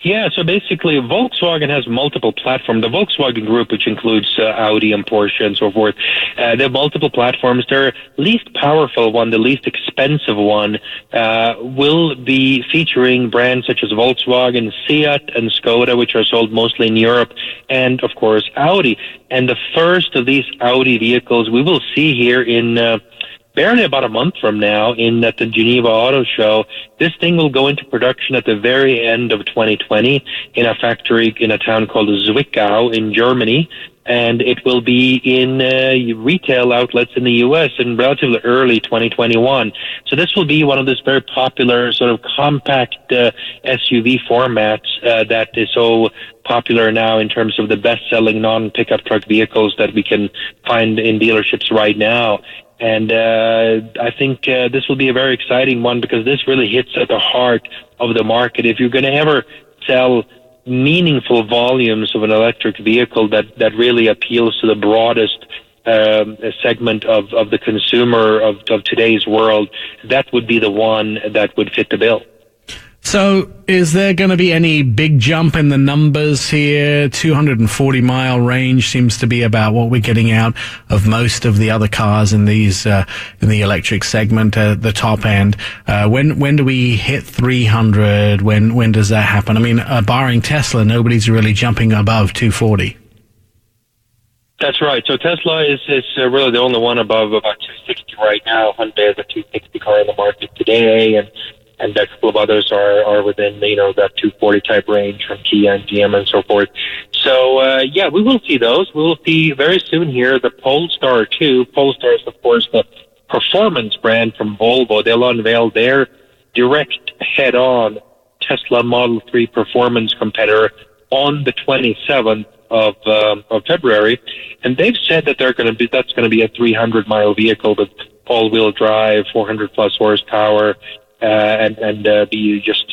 Yeah, so basically Volkswagen has multiple platforms. The Volkswagen Group, which includes Audi and Porsche and so forth, they have multiple platforms. Their least powerful one, the least expensive one, will be featuring brands such as Volkswagen, Seat, and Skoda, which are sold mostly in Europe, and, of course, Audi. And the first of these Audi vehicles we will see here in barely about a month from now at the Geneva Auto Show. This thing will go into production at the very end of 2020 in a factory in a town called Zwickau in Germany. And it will be in retail outlets in the U.S. in relatively early 2021. So this will be one of those very popular sort of compact SUV formats that is so popular now in terms of the best-selling non-pickup truck vehicles that we can find in dealerships right now. And I think this will be a very exciting one because this really hits at the heart of the market. If you're going to ever sell meaningful volumes of an electric vehicle that really appeals to the broadest segment of the consumer of today's world, that would be the one that would fit the bill. So is there going to be any big jump in the numbers here? 240-mile range seems to be about what we're getting out of most of the other cars in these in the electric segment at the top end. When do we hit 300? When does that happen? I mean, barring Tesla, nobody's really jumping above 240. That's right. So Tesla is really the only one above about 260 right now. Hyundai has a 260 car in the market today, and a couple of others are within, that 240 type range from Kia and GM and so forth. So, we will see those. We will see very soon here the Polestar 2. Polestar is, of course, the performance brand from Volvo. They'll unveil their direct head-on Tesla Model 3 performance competitor on the 27th of February. And they've said that that's going to be a 300-mile vehicle with all-wheel drive, 400-plus horsepower, and be just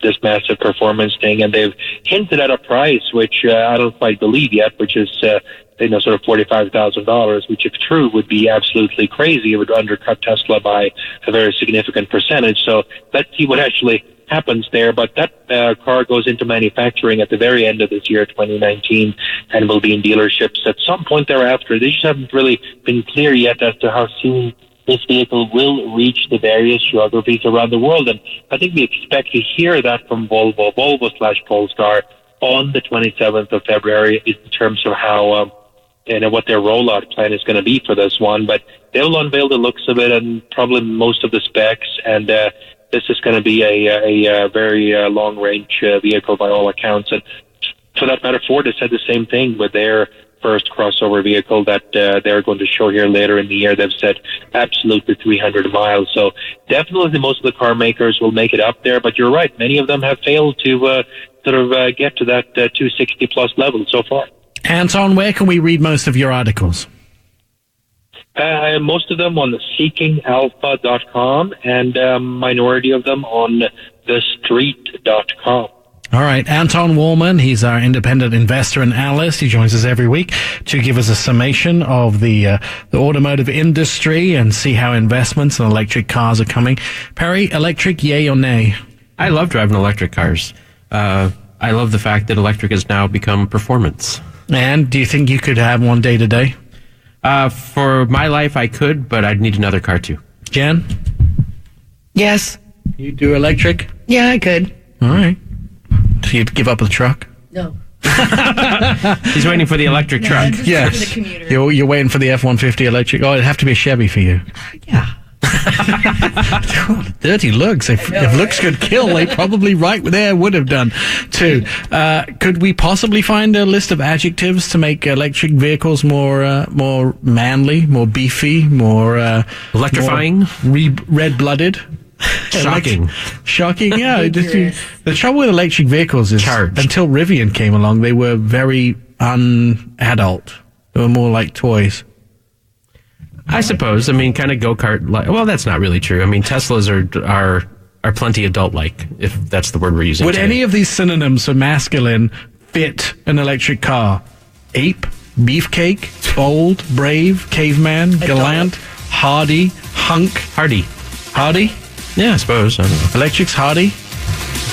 this massive performance thing. And they've hinted at a price which I don't quite believe yet, which is sort of $45,000, which if true would be absolutely crazy. It would undercut Tesla by a very significant percentage. So let's see what actually happens there. But that car goes into manufacturing at the very end of this year, 2019, and will be in dealerships at some point thereafter. They just haven't really been clear yet as to how soon this vehicle will reach the various geographies around the world. And I think we expect to hear that from Volvo/Polestar on the 27th of February in terms of how, what their rollout plan is going to be for this one. But they'll unveil the looks of it and probably most of the specs. And this is going to be a very long-range vehicle by all accounts. And for that matter, Ford has said the same thing with their first crossover vehicle that they're going to show here later in the year. They've said absolutely 300 miles. So definitely most of the car makers will make it up there. But you're right, many of them have failed to get to that 260-plus level so far. Anton, where can we read most of your articles? Most of them on seekingalpha.com and minority of them on thestreet.com. All right, Anton Walhman, he's our independent investor and analyst. He joins us every week to give us a summation of the automotive industry and see how investments in electric cars are coming. Perry, electric, yay or nay? I love driving electric cars. I love the fact that electric has now become performance. And do you think you could have one day to day? For my life, I could, but I'd need another car too. Jen? Yes. You do electric? Yeah, I could. All right. So you'd give up the truck? No. He's waiting for the electric truck. Just Yes. the commuter. You're waiting for the F-150 electric. Oh, it'd have to be a Chevy for you. Yeah. Dirty looks. If looks could kill, they probably right there would have done too. Could we possibly find a list of adjectives to make electric vehicles more manly, more beefy, more Electrifying? Red-blooded? Shocking. Shocking, yeah. The trouble with electric vehicles is Charged. until Rivian came along, they were very un-adult. They were more like toys. I suppose. I mean, kind of go-kart. Well, that's not really true. I mean, Teslas are plenty adult-like, if that's the word we're using. Would today. any of these synonyms for masculine fit an electric car? Ape, beefcake, bold, brave, caveman, gallant, hardy, hunk. Hardy? Yeah, I suppose. I don't know. Electric's hardy.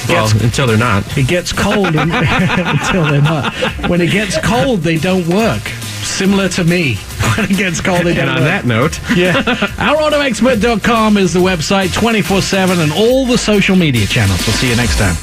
Well, until they're not. It gets cold until they're not. When it gets cold, they don't work. Similar to me. When it gets cold, they don't And on work. that note, OurAutoExpert.com is the website 24/7 and all the social media channels. We'll see you next time.